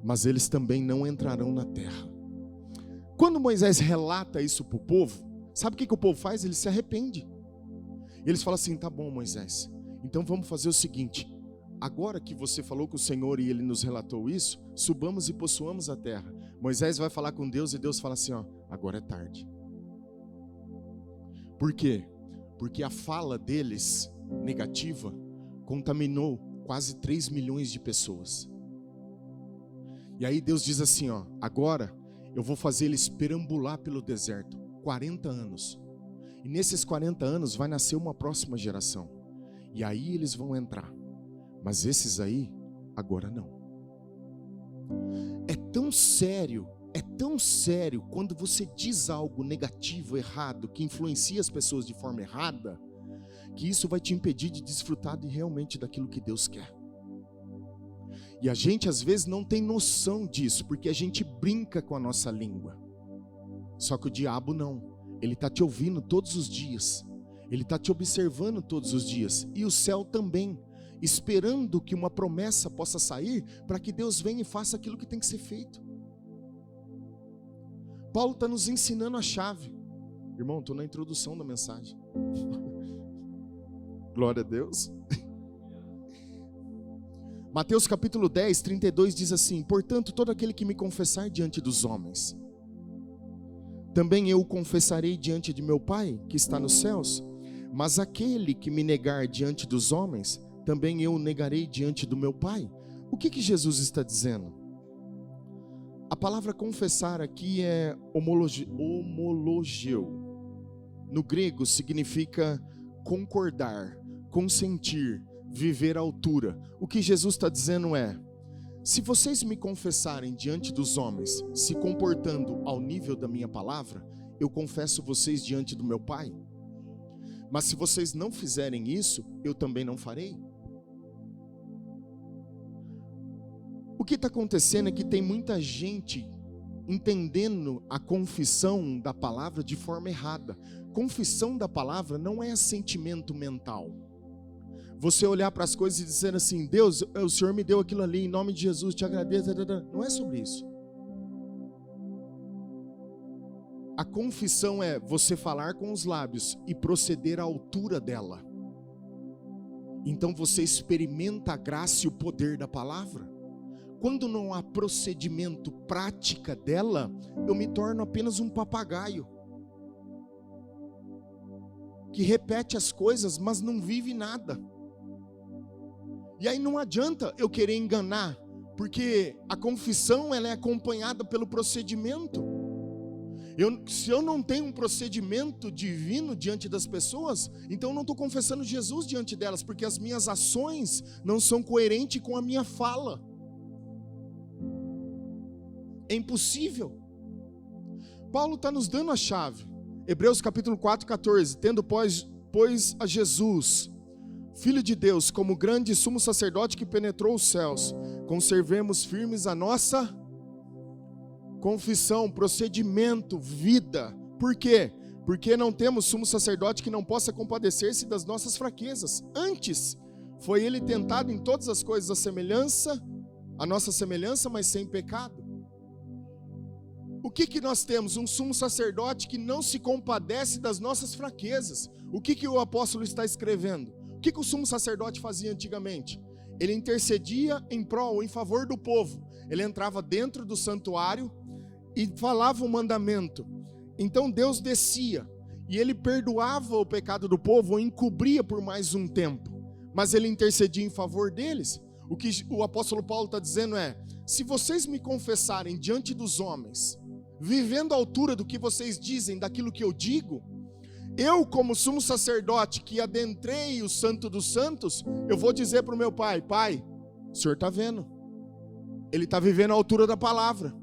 mas eles também não entrarão na terra. Quando Moisés relata isso para o povo, sabe o que o povo faz? Ele se arrepende. Eles falam assim, tá bom, Moisés, então vamos fazer o seguinte: agora que você falou com o Senhor e Ele nos relatou isso, subamos e possuamos a terra. Moisés vai falar com Deus e Deus fala assim, ó, agora é tarde. Por quê? Porque a fala deles, negativa, contaminou quase 3 milhões de pessoas. E aí Deus diz assim, ó, agora eu vou fazer eles perambular pelo deserto, 40 anos. E nesses 40 anos vai nascer uma próxima geração. E aí eles vão entrar. Mas esses aí, agora não. É tão sério quando você diz algo negativo, errado, que influencia as pessoas de forma errada, que isso vai te impedir de desfrutar realmente daquilo que Deus quer. E a gente às vezes não tem noção disso, porque a gente brinca com a nossa língua. Só que o diabo não. Ele está te ouvindo todos os dias. Ele está te observando todos os dias. E o céu também, esperando que uma promessa possa sair, para que Deus venha e faça aquilo que tem que ser feito. Paulo está nos ensinando a chave. Irmão, estou na introdução da mensagem. Glória a Deus. Mateus capítulo 10, 32 diz assim: portanto, todo aquele que me confessar diante dos homens, também eu o confessarei diante de meu Pai, que está nos céus. Mas aquele que me negar diante dos homens, também eu o negarei diante do meu Pai. O que Jesus está dizendo? A palavra confessar aqui é homologeu. No grego significa concordar, consentir, viver à altura. O que Jesus está dizendo é: se vocês me confessarem diante dos homens, se comportando ao nível da minha palavra, eu confesso vocês diante do meu Pai. Mas se vocês não fizerem isso, eu também não farei. O que está acontecendo é que tem muita gente entendendo a confissão da palavra de forma errada. Confissão da palavra não é assentimento mental. Você olhar para as coisas e dizer assim: Deus, o Senhor me deu aquilo ali, em nome de Jesus, te agradeço. Não é sobre isso. A confissão é você falar com os lábios e proceder à altura dela. Então você experimenta a graça e o poder da palavra. quando não há procedimento, prática dela, eu me torno apenas um papagaio que repete as coisas, mas não vive nada. E aí não adianta eu querer enganar, porque a confissão ela é acompanhada pelo procedimento. Se eu não tenho um procedimento divino diante das pessoas, então eu não estou confessando Jesus diante delas, porque as minhas ações não são coerentes com a minha fala. É impossível. Paulo está nos dando a chave. Hebreus capítulo 4, 14. Tendo pois a Jesus, Filho de Deus, como grande sumo sacerdote que penetrou os céus, conservemos firmes a nossa confissão, procedimento, vida. Por quê? Porque não temos sumo sacerdote que não possa compadecer-se das nossas fraquezas. Antes, foi ele tentado em todas as coisas a nossa semelhança, mas sem pecado. O que nós temos? Um sumo sacerdote que não se compadece das nossas fraquezas. O que o apóstolo está escrevendo? O que o sumo sacerdote fazia antigamente? Ele intercedia em prol, em favor do povo. Ele entrava dentro do santuário e falava o mandamento. Então Deus descia e ele perdoava o pecado do povo ou encobria por mais um tempo. Mas ele intercedia em favor deles. O que o apóstolo Paulo está dizendo é: se vocês me confessarem diante dos homens, vivendo à altura do que vocês dizem, daquilo que eu digo, eu, como sumo sacerdote que adentrei o Santo dos Santos, eu vou dizer para o meu pai: Pai, o Senhor está vendo, ele está vivendo à altura da palavra.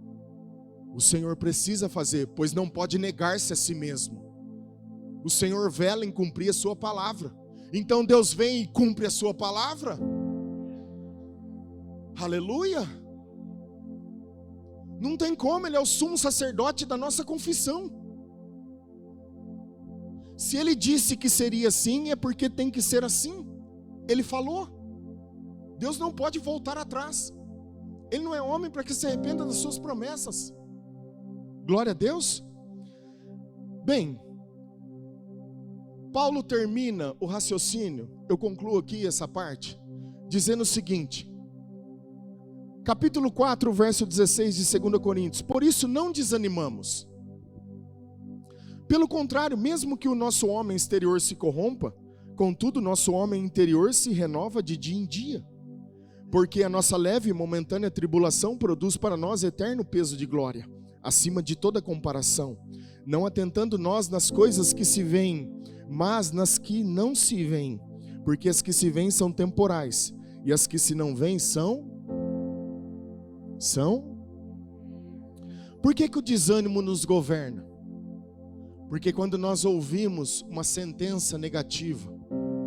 O Senhor precisa fazer, pois não pode negar-se a si mesmo. O Senhor vela em cumprir a sua palavra. Então Deus vem e cumpre a sua palavra. Aleluia! Não tem como, ele é o sumo sacerdote da nossa confissão. Se ele disse que seria assim, é porque tem que ser assim. Ele falou. Deus não pode voltar atrás. Ele não é homem para que se arrependa das suas promessas. Glória a Deus. Bem, Paulo termina o raciocínio, eu concluo aqui essa parte, dizendo o seguinte, capítulo 4, verso 16 de 2 Coríntios: por isso não desanimamos. Pelo contrário, mesmo que o nosso homem exterior se corrompa, contudo, nosso homem interior se renova de dia em dia. Porque a nossa leve e momentânea tribulação produz para nós eterno peso de glória, acima de toda comparação, não atentando nós nas coisas que se veem, mas nas que não se veem, porque as que se veem são temporais, e as que se não veem são? Por que o desânimo nos governa? Porque quando nós ouvimos uma sentença negativa,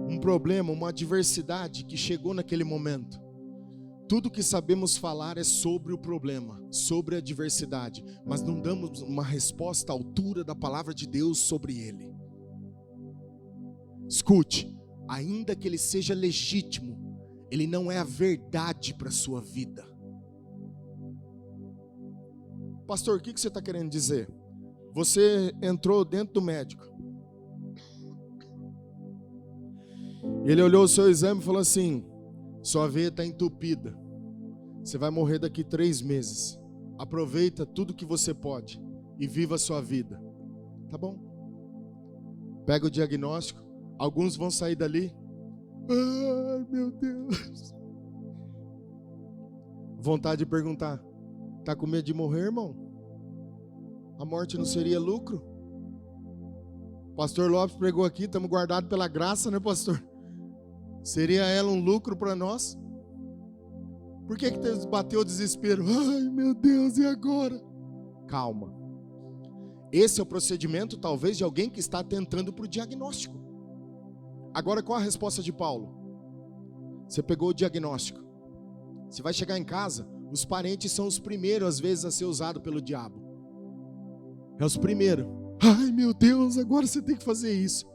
um problema, uma adversidade que chegou naquele momento, tudo que sabemos falar é sobre o problema, sobre a adversidade, mas não damos uma resposta à altura da palavra de Deus sobre ele. Escute, ainda que ele seja legítimo, ele não é a verdade para a sua vida. Pastor, o que você está querendo dizer? Você entrou dentro do médico. Ele olhou o seu exame e falou assim: sua veia está entupida. Você vai morrer daqui 3 meses. Aproveita tudo que você pode e viva a sua vida. Tá bom? Pega o diagnóstico. Alguns vão sair dali. Ai, meu Deus. Vontade de perguntar: tá com medo de morrer, irmão? A morte não seria lucro? Pastor Lopes pregou aqui, estamos guardados pela graça, né, pastor? Seria ela um lucro para nós? Por que bateu o desespero? Ai, meu Deus, e agora? Calma. Esse é o procedimento, talvez, de alguém que está atentando para o diagnóstico. Agora, qual a resposta de Paulo? Você pegou o diagnóstico. Você vai chegar em casa, os parentes são os primeiros, às vezes, a ser usados pelo diabo. É os primeiros. Ai, meu Deus, agora você tem que fazer isso.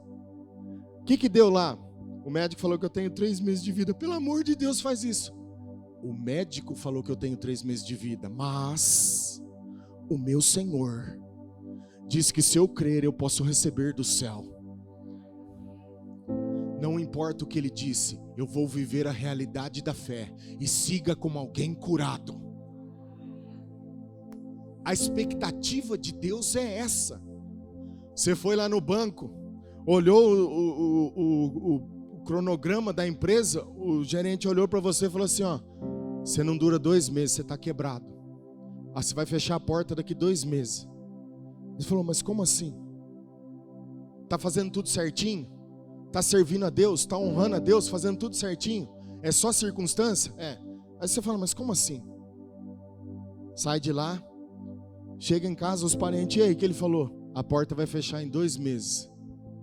O que deu lá? O médico falou que eu tenho 3 meses de vida. Pelo amor de Deus, faz isso. O médico falou que eu tenho 3 meses de vida, mas o meu Senhor diz que se eu crer, eu posso receber do céu. Não importa o que ele disse, eu vou viver a realidade da fé e siga como alguém curado. A expectativa de Deus é essa. Você foi lá no banco, olhou o cronograma da empresa, o gerente olhou para você e falou assim, ó, você não dura 2 meses, você está quebrado. Você vai fechar a porta daqui 2 meses. Ele falou, mas como assim? Está fazendo tudo certinho? Está servindo a Deus? Está honrando a Deus? Fazendo tudo certinho? É só circunstância? É. Aí você fala, mas como assim? Sai de lá, chega em casa, os parentes, e aí, o que ele falou? A porta vai fechar em 2 meses.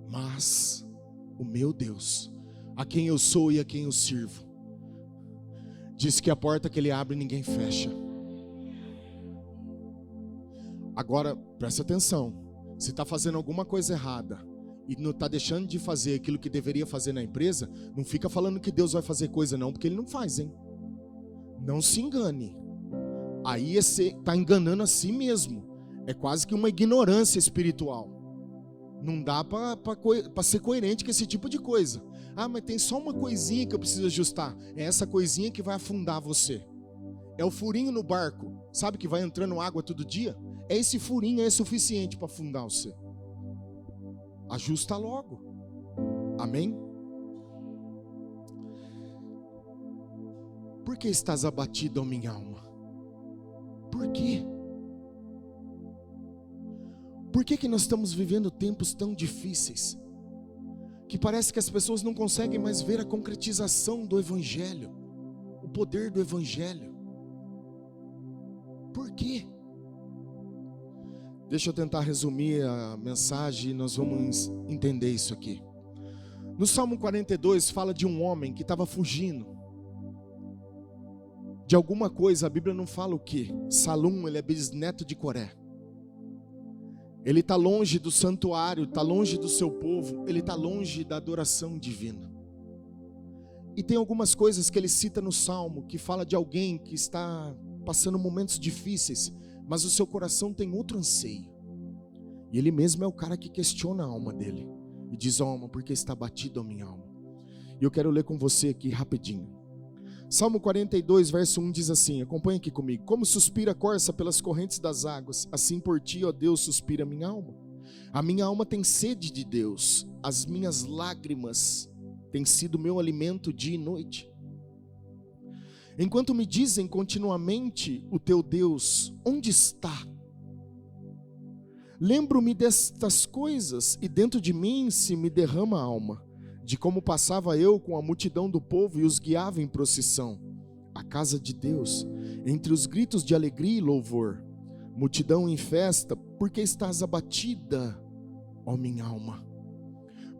Mas o meu Deus, a quem eu sou e a quem eu sirvo, diz que a porta que ele abre ninguém fecha. Agora, presta atenção, se está fazendo alguma coisa errada e não está deixando de fazer aquilo que deveria fazer na empresa, não fica falando que Deus vai fazer coisa não, porque Ele não faz, hein? Não se engane. Aí você está enganando a si mesmo. É quase que uma ignorância espiritual. Não dá para ser coerente com esse tipo de coisa. Ah, mas tem só uma coisinha que eu preciso ajustar. É essa coisinha que vai afundar você. É o furinho no barco. Sabe que vai entrando água todo dia? É esse furinho é suficiente para afundar você. Ajusta logo. Amém? Por que estás abatido, ó minha alma? Por quê? Por que nós estamos vivendo tempos tão difíceis? Que parece que as pessoas não conseguem mais ver a concretização do Evangelho, o poder do Evangelho. Por quê? Deixa eu tentar resumir a mensagem e nós vamos entender isso aqui. No Salmo 42 fala de um homem que estava fugindo de alguma coisa, a Bíblia não fala o que. Salum, ele é bisneto de Coré. Ele está longe do santuário, está longe do seu povo, ele está longe da adoração divina. E tem algumas coisas que ele cita no Salmo, que fala de alguém que está passando momentos difíceis, mas o seu coração tem outro anseio. E ele mesmo é o cara que questiona a alma dele. E diz, ó alma, por que está batido a minha alma? E eu quero ler com você aqui rapidinho. Salmo 42, verso 1 diz assim, acompanha aqui comigo. Como suspira a corça pelas correntes das águas, assim por ti, ó Deus, suspira a minha alma. A minha alma tem sede de Deus, as minhas lágrimas têm sido meu alimento dia e noite. Enquanto me dizem continuamente, o teu Deus, onde está? Lembro-me destas coisas e dentro de mim se me derrama a alma, de como passava eu com a multidão do povo e os guiava em procissão, à casa de Deus, entre os gritos de alegria e louvor, multidão em festa, porque estás abatida, ó minha alma?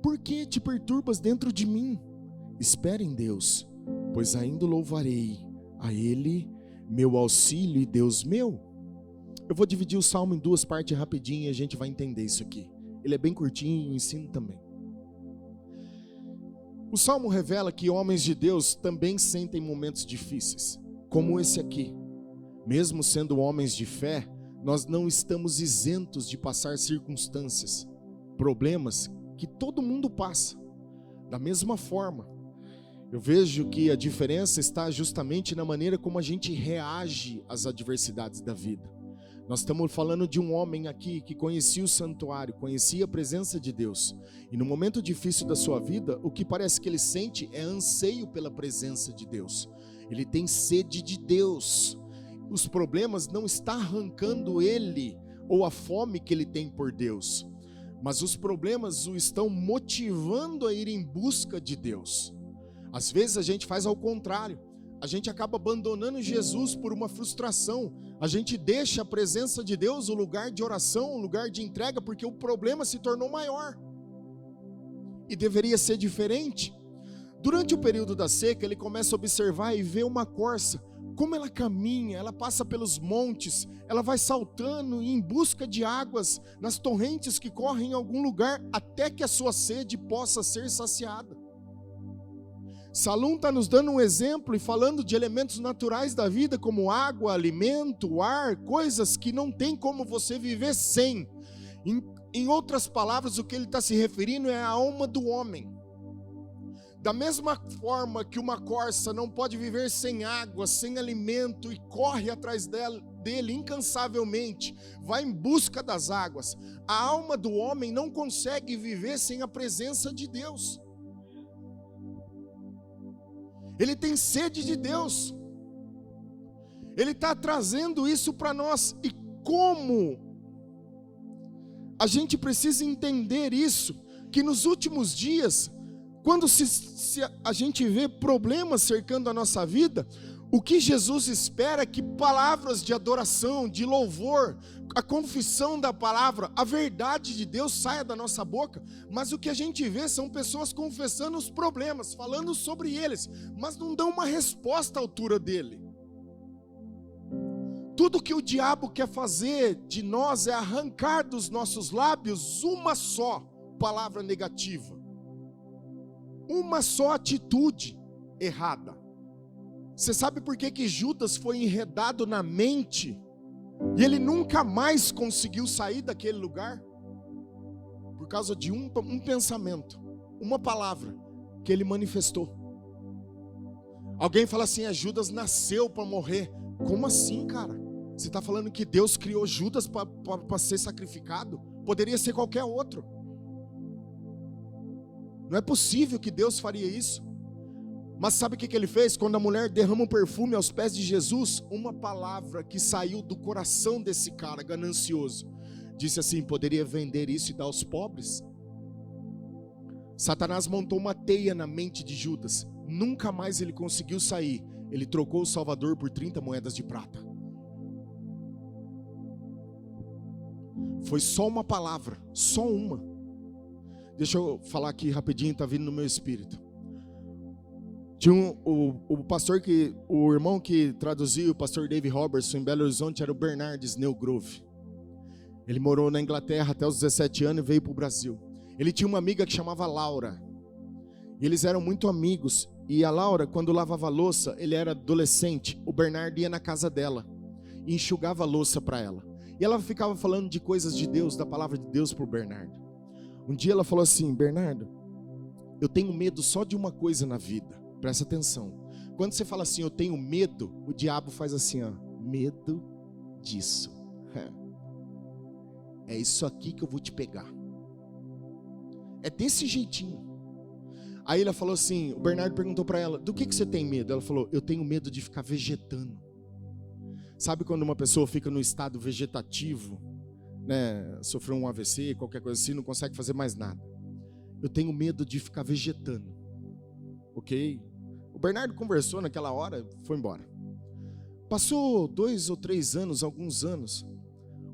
Por que te perturbas dentro de mim? Espera em Deus, pois ainda louvarei a Ele, meu auxílio e Deus meu. Eu vou dividir o salmo em 2 partes rapidinho e a gente vai entender isso aqui. Ele é bem curtinho e o ensino também. O salmo revela que homens de Deus também sentem momentos difíceis, como esse aqui. Mesmo sendo homens de fé, nós não estamos isentos de passar circunstâncias, problemas que todo mundo passa. Da mesma forma, eu vejo que a diferença está justamente na maneira como a gente reage às adversidades da vida. Nós estamos falando de um homem aqui que conhecia o santuário, conhecia a presença de Deus. E no momento difícil da sua vida, o que parece que ele sente é anseio pela presença de Deus. Ele tem sede de Deus. Os problemas não estão arrancando ele ou a fome que ele tem por Deus, mas os problemas o estão motivando a ir em busca de Deus. Às vezes a gente faz ao contrário. A gente acaba abandonando Jesus por uma frustração. A gente deixa a presença de Deus, o lugar de oração, o lugar de entrega, porque o problema se tornou maior. E deveria ser diferente. Durante o período da seca, ele começa a observar e ver uma corça. Como ela caminha, ela passa pelos montes, ela vai saltando em busca de águas, nas torrentes que correm em algum lugar, até que a sua sede possa ser saciada. Salum está nos dando um exemplo e falando de elementos naturais da vida, como água, alimento, ar, coisas que não tem como você viver sem. Em outras palavras, o que ele está se referindo é a alma do homem. Da mesma forma que uma corça não pode viver sem água, sem alimento e corre atrás dele incansavelmente, vai em busca das águas, a alma do homem não consegue viver sem a presença de Deus. Ele tem sede de Deus. Ele está trazendo isso para nós. E como a gente precisa entender isso, que nos últimos dias, quando se a gente vê problemas cercando a nossa vida, o que Jesus espera é que palavras de adoração, de louvor, a confissão da palavra, a verdade de Deus saia da nossa boca. Mas o que a gente vê são pessoas confessando os problemas, falando sobre eles, mas não dão uma resposta à altura dele. Tudo que o diabo quer fazer de nós é arrancar dos nossos lábios uma só palavra negativa. Uma só atitude errada. Você sabe por que Judas foi enredado na mente e ele nunca mais conseguiu sair daquele lugar? Por causa de um pensamento, uma palavra que ele manifestou. Alguém fala assim: Judas nasceu para morrer. Como assim, cara? Você está falando que Deus criou Judas para ser sacrificado? Poderia ser qualquer outro. Não é possível que Deus faria isso. Mas sabe o que ele fez? Quando a mulher derrama um perfume aos pés de Jesus, uma palavra que saiu do coração desse cara ganancioso, disse assim: poderia vender isso e dar aos pobres? Satanás montou uma teia na mente de Judas. Nunca mais ele conseguiu sair. Ele trocou o Salvador por 30 moedas de prata. Foi só uma palavra, só uma. Deixa eu falar aqui rapidinho, está vindo no meu espírito. Tinha o irmão que traduziu, o pastor Dave Robertson, em Belo Horizonte, era o Bernard Snellgrove. Ele morou na Inglaterra até os 17 anos e veio para o Brasil. Ele tinha uma amiga que chamava Laura. E eles eram muito amigos. E a Laura, quando lavava a louça, ele era adolescente, o Bernard ia na casa dela e enxugava a louça para ela. E ela ficava falando de coisas de Deus, da palavra de Deus para o Bernardo. Um dia ela falou assim: Bernardo, eu tenho medo só de uma coisa na vida. Presta atenção. Quando você fala assim, eu tenho medo, o diabo faz assim, ó, medo disso. É isso aqui que eu vou te pegar. É desse jeitinho. Aí ela falou assim, o Bernardo perguntou para ela: do que você tem medo? Ela falou: eu tenho medo de ficar vegetando. Sabe quando uma pessoa fica no estado vegetativo, né, sofreu um AVC, qualquer coisa assim, não consegue fazer mais nada. Eu tenho medo de ficar vegetando. Ok? O Bernardo conversou naquela hora, foi embora. Passou 2 ou 3 anos, alguns anos.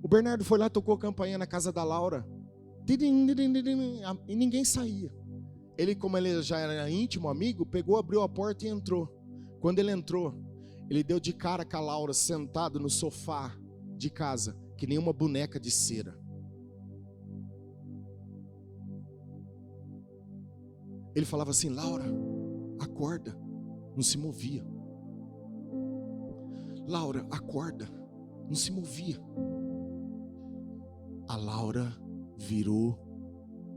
O Bernardo foi lá, tocou a campainha na casa da Laura. E ninguém saía. Ele, como ele já era íntimo, amigo, pegou, abriu a porta e entrou. Quando ele entrou, ele deu de cara com a Laura, sentado no sofá de casa, que nem uma boneca de cera. Ele falava assim: Laura, acorda. Não se movia. Laura, acorda. Não se movia. A Laura virou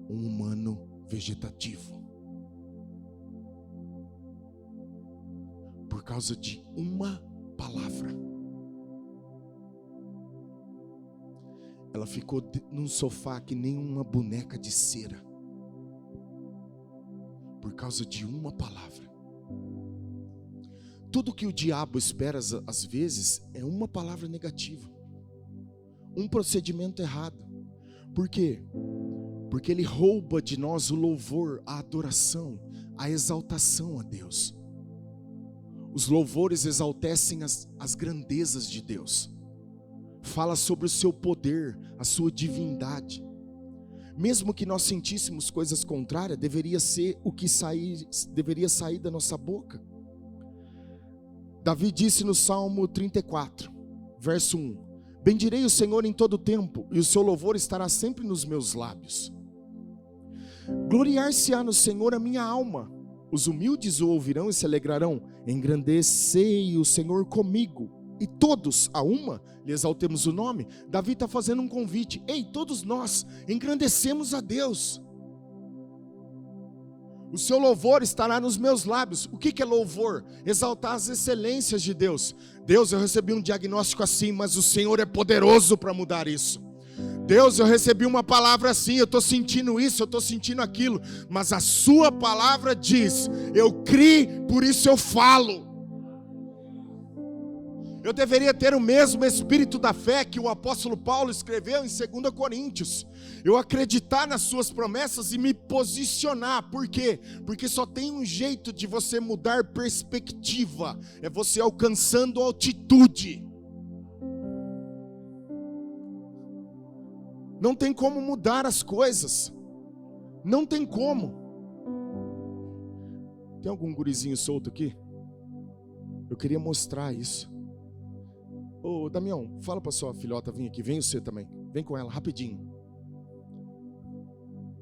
um humano vegetativo. Por causa de uma palavra. Ela ficou num sofá que nem uma boneca de cera. Por causa de uma palavra. Tudo que o diabo espera às vezes é uma palavra negativa. Um procedimento errado. Por quê? Porque ele rouba de nós o louvor, a adoração, a exaltação a Deus. Os louvores exaltecem as grandezas de Deus. Fala sobre o seu poder, a sua divindade. Mesmo que nós sentíssemos coisas contrárias, deveria ser o que deveria sair da nossa boca. Davi disse no Salmo 34, verso 1: bendirei o Senhor em todo tempo, e o seu louvor estará sempre nos meus lábios. Gloriar-se-á no Senhor a minha alma, os humildes o ouvirão e se alegrarão. Engrandecei o Senhor comigo, e todos a uma lhe exaltemos o nome. Davi está fazendo um convite: ei, todos nós engrandecemos a Deus. O seu louvor estará nos meus lábios. O que é louvor? Exaltar as excelências de Deus. Deus, eu recebi um diagnóstico assim, mas o Senhor é poderoso para mudar isso. Deus, eu recebi uma palavra assim, eu estou sentindo isso, eu estou sentindo aquilo, mas a sua palavra diz, eu criei, por isso eu falo. Eu deveria ter o mesmo espírito da fé que o apóstolo Paulo escreveu em 2 Coríntios. Eu acreditar nas suas promessas e me posicionar. Por quê? Porque só tem um jeito de você mudar perspectiva. É você alcançando altitude. Não tem como mudar as coisas. Não tem como. Tem algum gurizinho solto aqui? Eu queria mostrar isso. Ô, Damião, fala para sua filhota vir aqui. Vem você também. Vem com ela, rapidinho.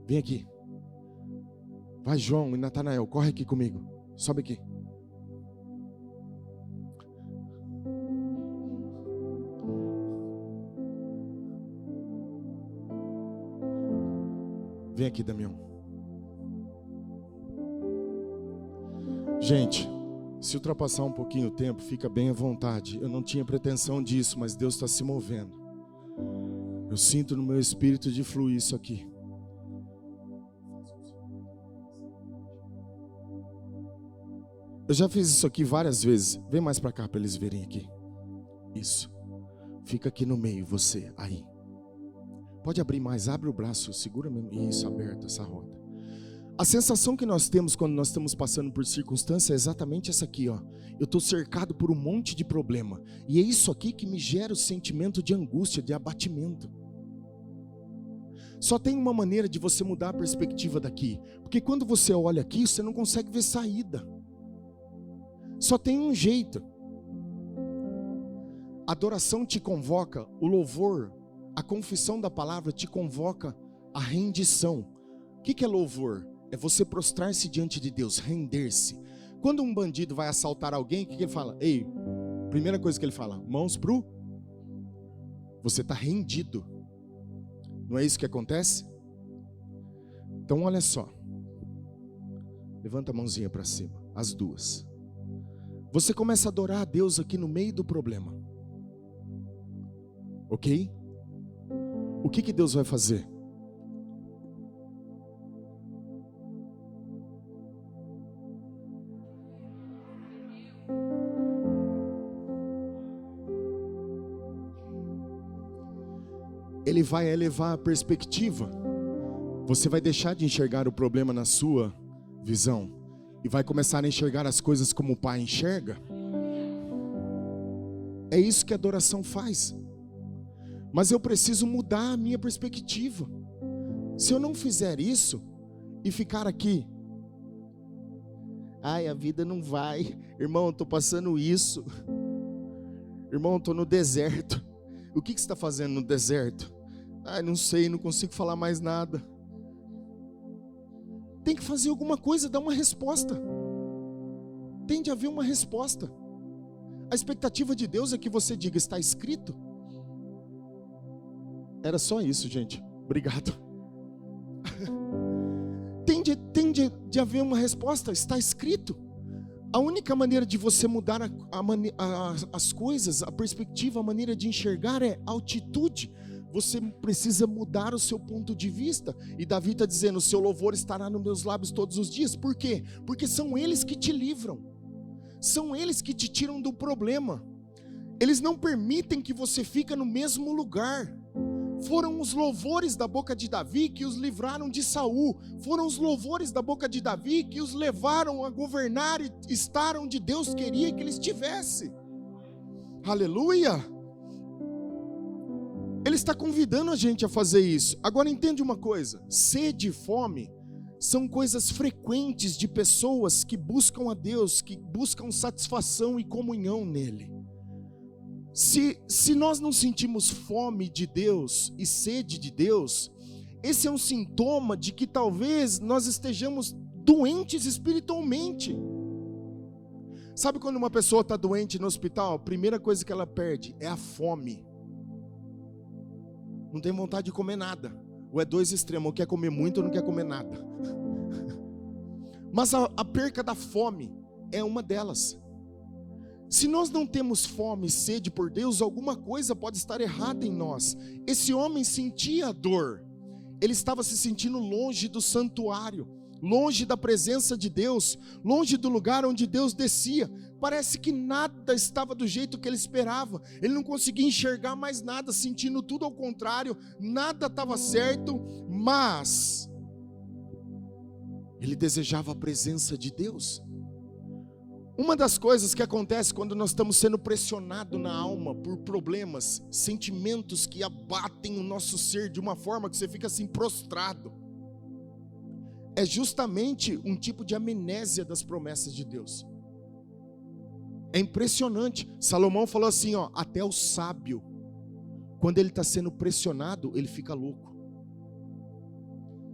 Vem aqui. Vai, João e Natanael, corre aqui comigo. Sobe aqui. Vem aqui, Damião. Gente, se ultrapassar um pouquinho o tempo, fica bem à vontade. Eu não tinha pretensão disso, mas Deus está se movendo. Eu sinto no meu espírito de fluir isso aqui. Eu já fiz isso aqui várias vezes. Vem mais para cá para eles verem aqui. Isso. Fica aqui no meio, você, aí. Pode abrir mais, abre o braço, segura mesmo. Isso, aberto, essa roda. A sensação que nós temos quando nós estamos passando por circunstância é exatamente essa aqui, ó. Eu estou cercado por um monte de problema. E é isso aqui que me gera o sentimento de angústia, de abatimento. Só tem uma maneira de você mudar a perspectiva daqui. Porque quando você olha aqui, você não consegue ver saída. Só tem um jeito. A adoração te convoca, o louvor, a confissão da palavra te convoca a rendição. O que é louvor? É você prostrar-se diante de Deus, render-se. Quando um bandido vai assaltar alguém, o que ele fala? Ei, primeira coisa que ele fala, mãos pro... Você está rendido. Não é isso que acontece? Então olha só. Levanta a mãozinha para cima, as duas. Você começa a adorar a Deus aqui no meio do problema. Ok? O que Deus vai fazer? Ele vai elevar a perspectiva. Você vai deixar de enxergar o problema na sua visão e vai começar a enxergar as coisas como o Pai enxerga. É isso que a adoração faz. Mas eu preciso mudar a minha perspectiva. Se eu não fizer isso e ficar aqui, ai, a vida não vai, irmão, eu estou passando isso, irmão, eu estou no deserto. O que você está fazendo no deserto? Ai, não sei, não consigo falar mais nada. Tem que fazer alguma coisa, dar uma resposta. Tem de haver uma resposta. A expectativa de Deus é que você diga, está escrito. Era só isso, gente. Obrigado. Tem de haver uma resposta, está escrito. A única maneira de você mudar as coisas, a perspectiva, a maneira de enxergar é altitude. Você precisa mudar o seu ponto de vista. E Davi está dizendo, o seu louvor estará nos meus lábios todos os dias. Por quê? Porque são eles que te livram. São eles que te tiram do problema. Eles não permitem que você fique no mesmo lugar. Foram os louvores da boca de Davi que os livraram de Saul. Foram os louvores da boca de Davi que os levaram a governar e estar onde Deus queria que eles estivessem. Aleluia! Ele está convidando a gente a fazer isso. Agora entende uma coisa, sede e fome são coisas frequentes de pessoas que buscam a Deus, que buscam satisfação e comunhão nele. Se nós não sentimos fome de Deus e sede de Deus, esse é um sintoma de que talvez nós estejamos doentes espiritualmente. Sabe quando uma pessoa está doente no hospital, a primeira coisa que ela perde é a fome. Não tem vontade de comer nada. Ou é dois extremos, ou quer comer muito ou não quer comer nada. Mas a perca da fome é uma delas. Se nós não temos fome e sede por Deus, alguma coisa pode estar errada em nós. Esse homem sentia a dor. Ele estava se sentindo longe do santuário, longe da presença de Deus, longe do lugar onde Deus descia. Parece que nada estava do jeito que ele esperava. Ele não conseguia enxergar mais nada, sentindo tudo ao contrário, nada estava certo, mas ele desejava a presença de Deus. Uma das coisas que acontece quando nós estamos sendo pressionados na alma por problemas, sentimentos que abatem o nosso ser de uma forma que você fica assim prostrado, é justamente um tipo de amnésia das promessas de Deus. É impressionante. Salomão falou assim, até o sábio, quando ele está sendo pressionado, ele fica louco.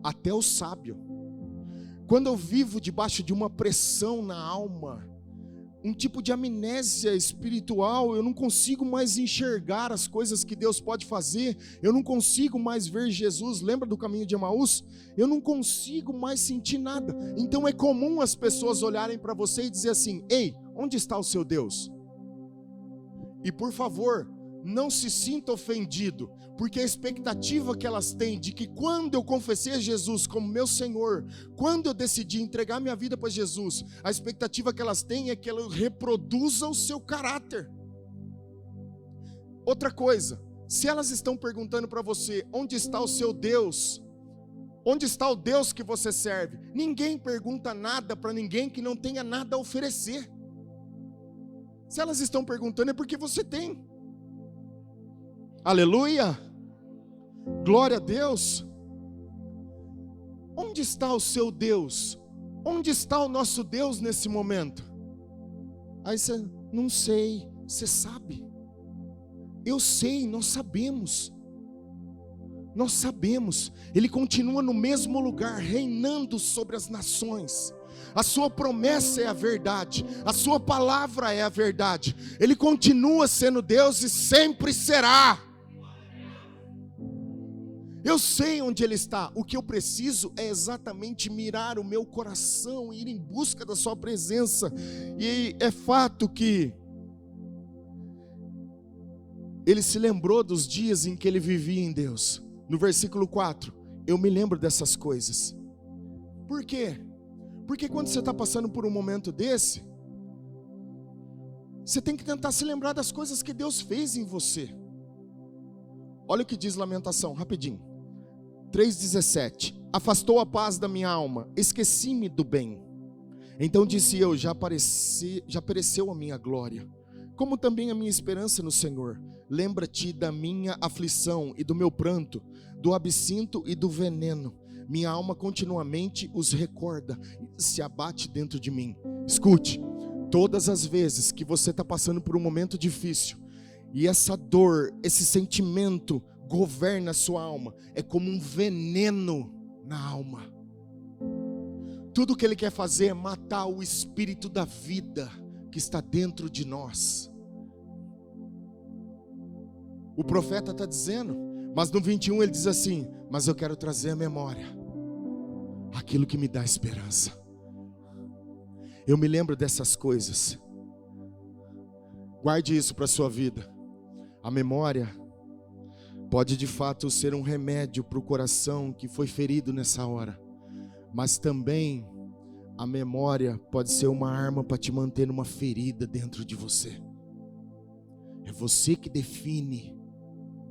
Até o sábio. Quando eu vivo debaixo de uma pressão na alma, um tipo de amnésia espiritual, eu não consigo mais enxergar as coisas que Deus pode fazer, eu não consigo mais ver Jesus. Lembra do caminho de Emaús? Eu não consigo mais sentir nada. Então é comum as pessoas olharem para você e dizer assim, ei, onde está o seu Deus? E por favor, não se sinta ofendido, porque a expectativa que elas têm de que quando eu confessei a Jesus como meu Senhor, quando eu decidi entregar minha vida para Jesus, a expectativa que elas têm é que ela reproduza o seu caráter. Outra coisa, se elas estão perguntando para você, onde está o seu Deus? Onde está o Deus que você serve? Ninguém pergunta nada para ninguém que não tenha nada a oferecer. Se elas estão perguntando é porque você tem. Aleluia, glória a Deus. Onde está o seu Deus? Onde está o nosso Deus nesse momento? Aí você, não sei, você sabe. Eu sei, nós sabemos. Nós sabemos, Ele continua no mesmo lugar, reinando sobre as nações. A sua promessa é a verdade, a sua palavra é a verdade. Ele continua sendo Deus e sempre será. Eu sei onde Ele está. O que eu preciso é exatamente mirar o meu coração e ir em busca da sua presença. E é fato que ele se lembrou dos dias em que ele vivia em Deus. No versículo 4, eu me lembro dessas coisas. Por quê? Porque quando você está passando por um momento desse, você tem que tentar se lembrar das coisas que Deus fez em você. Olha o que diz Lamentação, rapidinho. 3,17. Afastou a paz da minha alma, esqueci-me do bem. Então disse eu, já pereceu a minha glória, como também a minha esperança no Senhor. Lembra-te da minha aflição e do meu pranto, do absinto e do veneno. Minha alma continuamente os recorda, se abate dentro de mim. Escute, todas as vezes que você está passando por um momento difícil, e essa dor, esse sentimento governa a sua alma, é como um veneno na alma. Tudo que ele quer fazer é matar o espírito da vida que está dentro de nós. O profeta está dizendo, mas no 21 ele diz assim, mas eu quero trazer à memória aquilo que me dá esperança. Eu me lembro dessas coisas. Guarde isso para a sua vida. A memória pode de fato ser um remédio para o coração que foi ferido nessa hora, mas também a memória pode ser uma arma para te manter numa ferida dentro de você. É você que define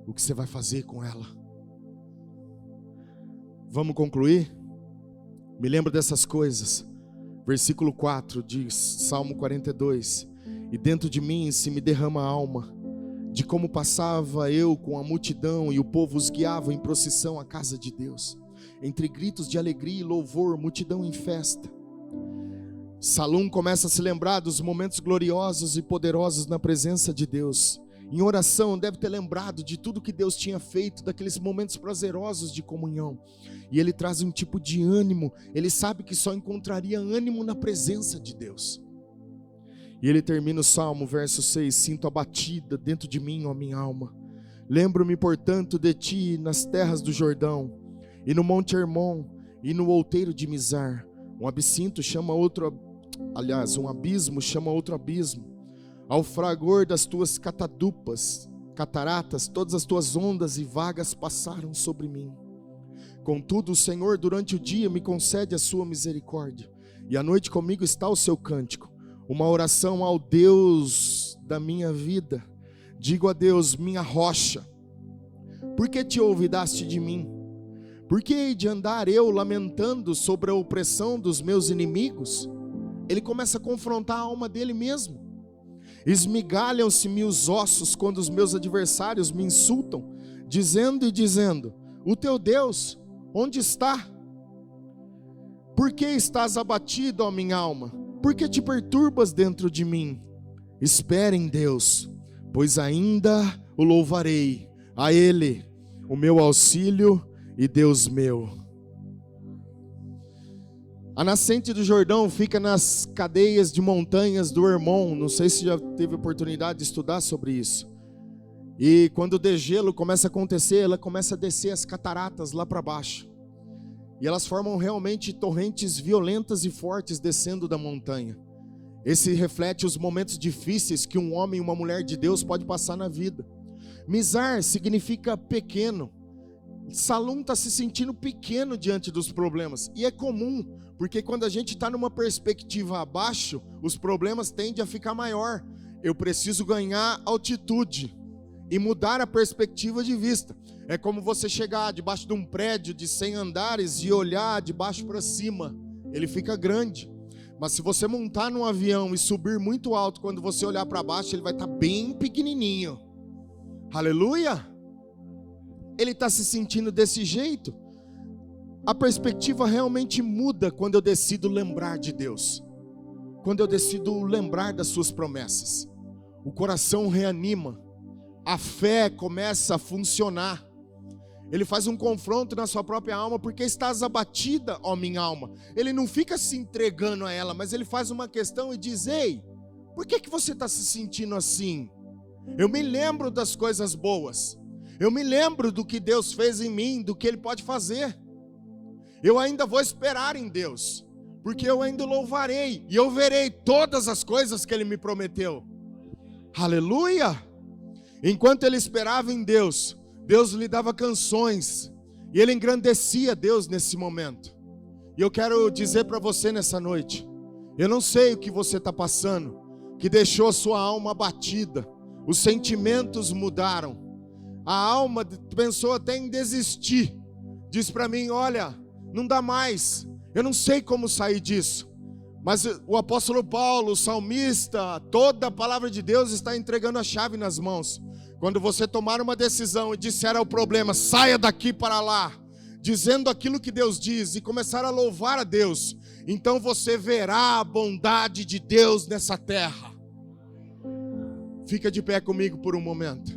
o que você vai fazer com ela. Vamos concluir? Me lembro dessas coisas. Versículo 4 de Salmo 42. E dentro de mim se me derrama a alma, de como passava eu com a multidão e o povo os guiava em procissão à casa de Deus, entre gritos de alegria e louvor, multidão em festa. Salom começa a se lembrar dos momentos gloriosos e poderosos na presença de Deus. Em oração deve ter lembrado de tudo que Deus tinha feito, daqueles momentos prazerosos de comunhão. E ele traz um tipo de ânimo, ele sabe que só encontraria ânimo na presença de Deus. E ele termina o Salmo, verso 6, sinto abatida dentro de mim, ó minha alma. Lembro-me, portanto, de ti nas terras do Jordão, e no Monte Hermon, e no outeiro de Mizar. Um absinto chama outro, um abismo chama outro abismo. Ao fragor das tuas cataratas, todas as tuas ondas e vagas passaram sobre mim. Contudo, o Senhor durante o dia me concede a sua misericórdia, e à noite comigo está o seu cântico, uma oração ao Deus da minha vida. Digo a Deus, minha rocha, por que te olvidaste de mim? Por que hei de andar eu lamentando sobre a opressão dos meus inimigos? Ele começa a confrontar a alma dele mesmo. Esmigalham-se-me os ossos quando os meus adversários me insultam, dizendo: o teu Deus, onde está? Por que estás abatido, ó minha alma? Por que te perturbas dentro de mim? Espere em Deus, pois ainda o louvarei, a Ele, o meu auxílio e Deus meu. A nascente do Jordão fica nas cadeias de montanhas do Hermon. Não sei se já teve oportunidade de estudar sobre isso. E quando o degelo começa a acontecer, ela começa a descer as cataratas lá para baixo. E elas formam realmente torrentes violentas e fortes descendo da montanha. Esse reflete os momentos difíceis que um homem e uma mulher de Deus pode passar na vida. Mizar significa pequeno. Salum está se sentindo pequeno diante dos problemas. E é comum, porque quando a gente está numa perspectiva abaixo, os problemas tendem a ficar maior. Eu preciso ganhar altitude e mudar a perspectiva de vista. É como você chegar debaixo de um prédio de 100 andares e olhar de baixo para cima. Ele fica grande. Mas se você montar num avião e subir muito alto, quando você olhar para baixo, ele vai estar bem pequenininho. Aleluia! Ele está se sentindo desse jeito. A perspectiva realmente muda quando eu decido lembrar de Deus. Quando eu decido lembrar das suas promessas. O coração reanima. A fé começa a funcionar. Ele faz um confronto na sua própria alma. Porque estás abatida, ó minha alma. Ele não fica se entregando a ela, mas ele faz uma questão e diz: ei, por que você está se sentindo assim? Eu me lembro das coisas boas. Eu me lembro do que Deus fez em mim, do que Ele pode fazer. Eu ainda vou esperar em Deus, porque eu ainda louvarei, e eu verei todas as coisas que Ele me prometeu. Aleluia! Enquanto ele esperava em Deus, Deus lhe dava canções, e ele engrandecia Deus nesse momento. E eu quero dizer para você nessa noite, eu não sei o que você está passando, que deixou a sua alma abatida, os sentimentos mudaram, a alma pensou até em desistir, diz para mim: olha, não dá mais, eu não sei como sair disso. Mas o apóstolo Paulo, o salmista, toda a palavra de Deus está entregando a chave nas mãos. Quando você tomar uma decisão e disser ao problema: saia daqui para lá, dizendo aquilo que Deus diz, e começar a louvar a Deus, então você verá a bondade de Deus nessa terra. Fica de pé comigo por um momento.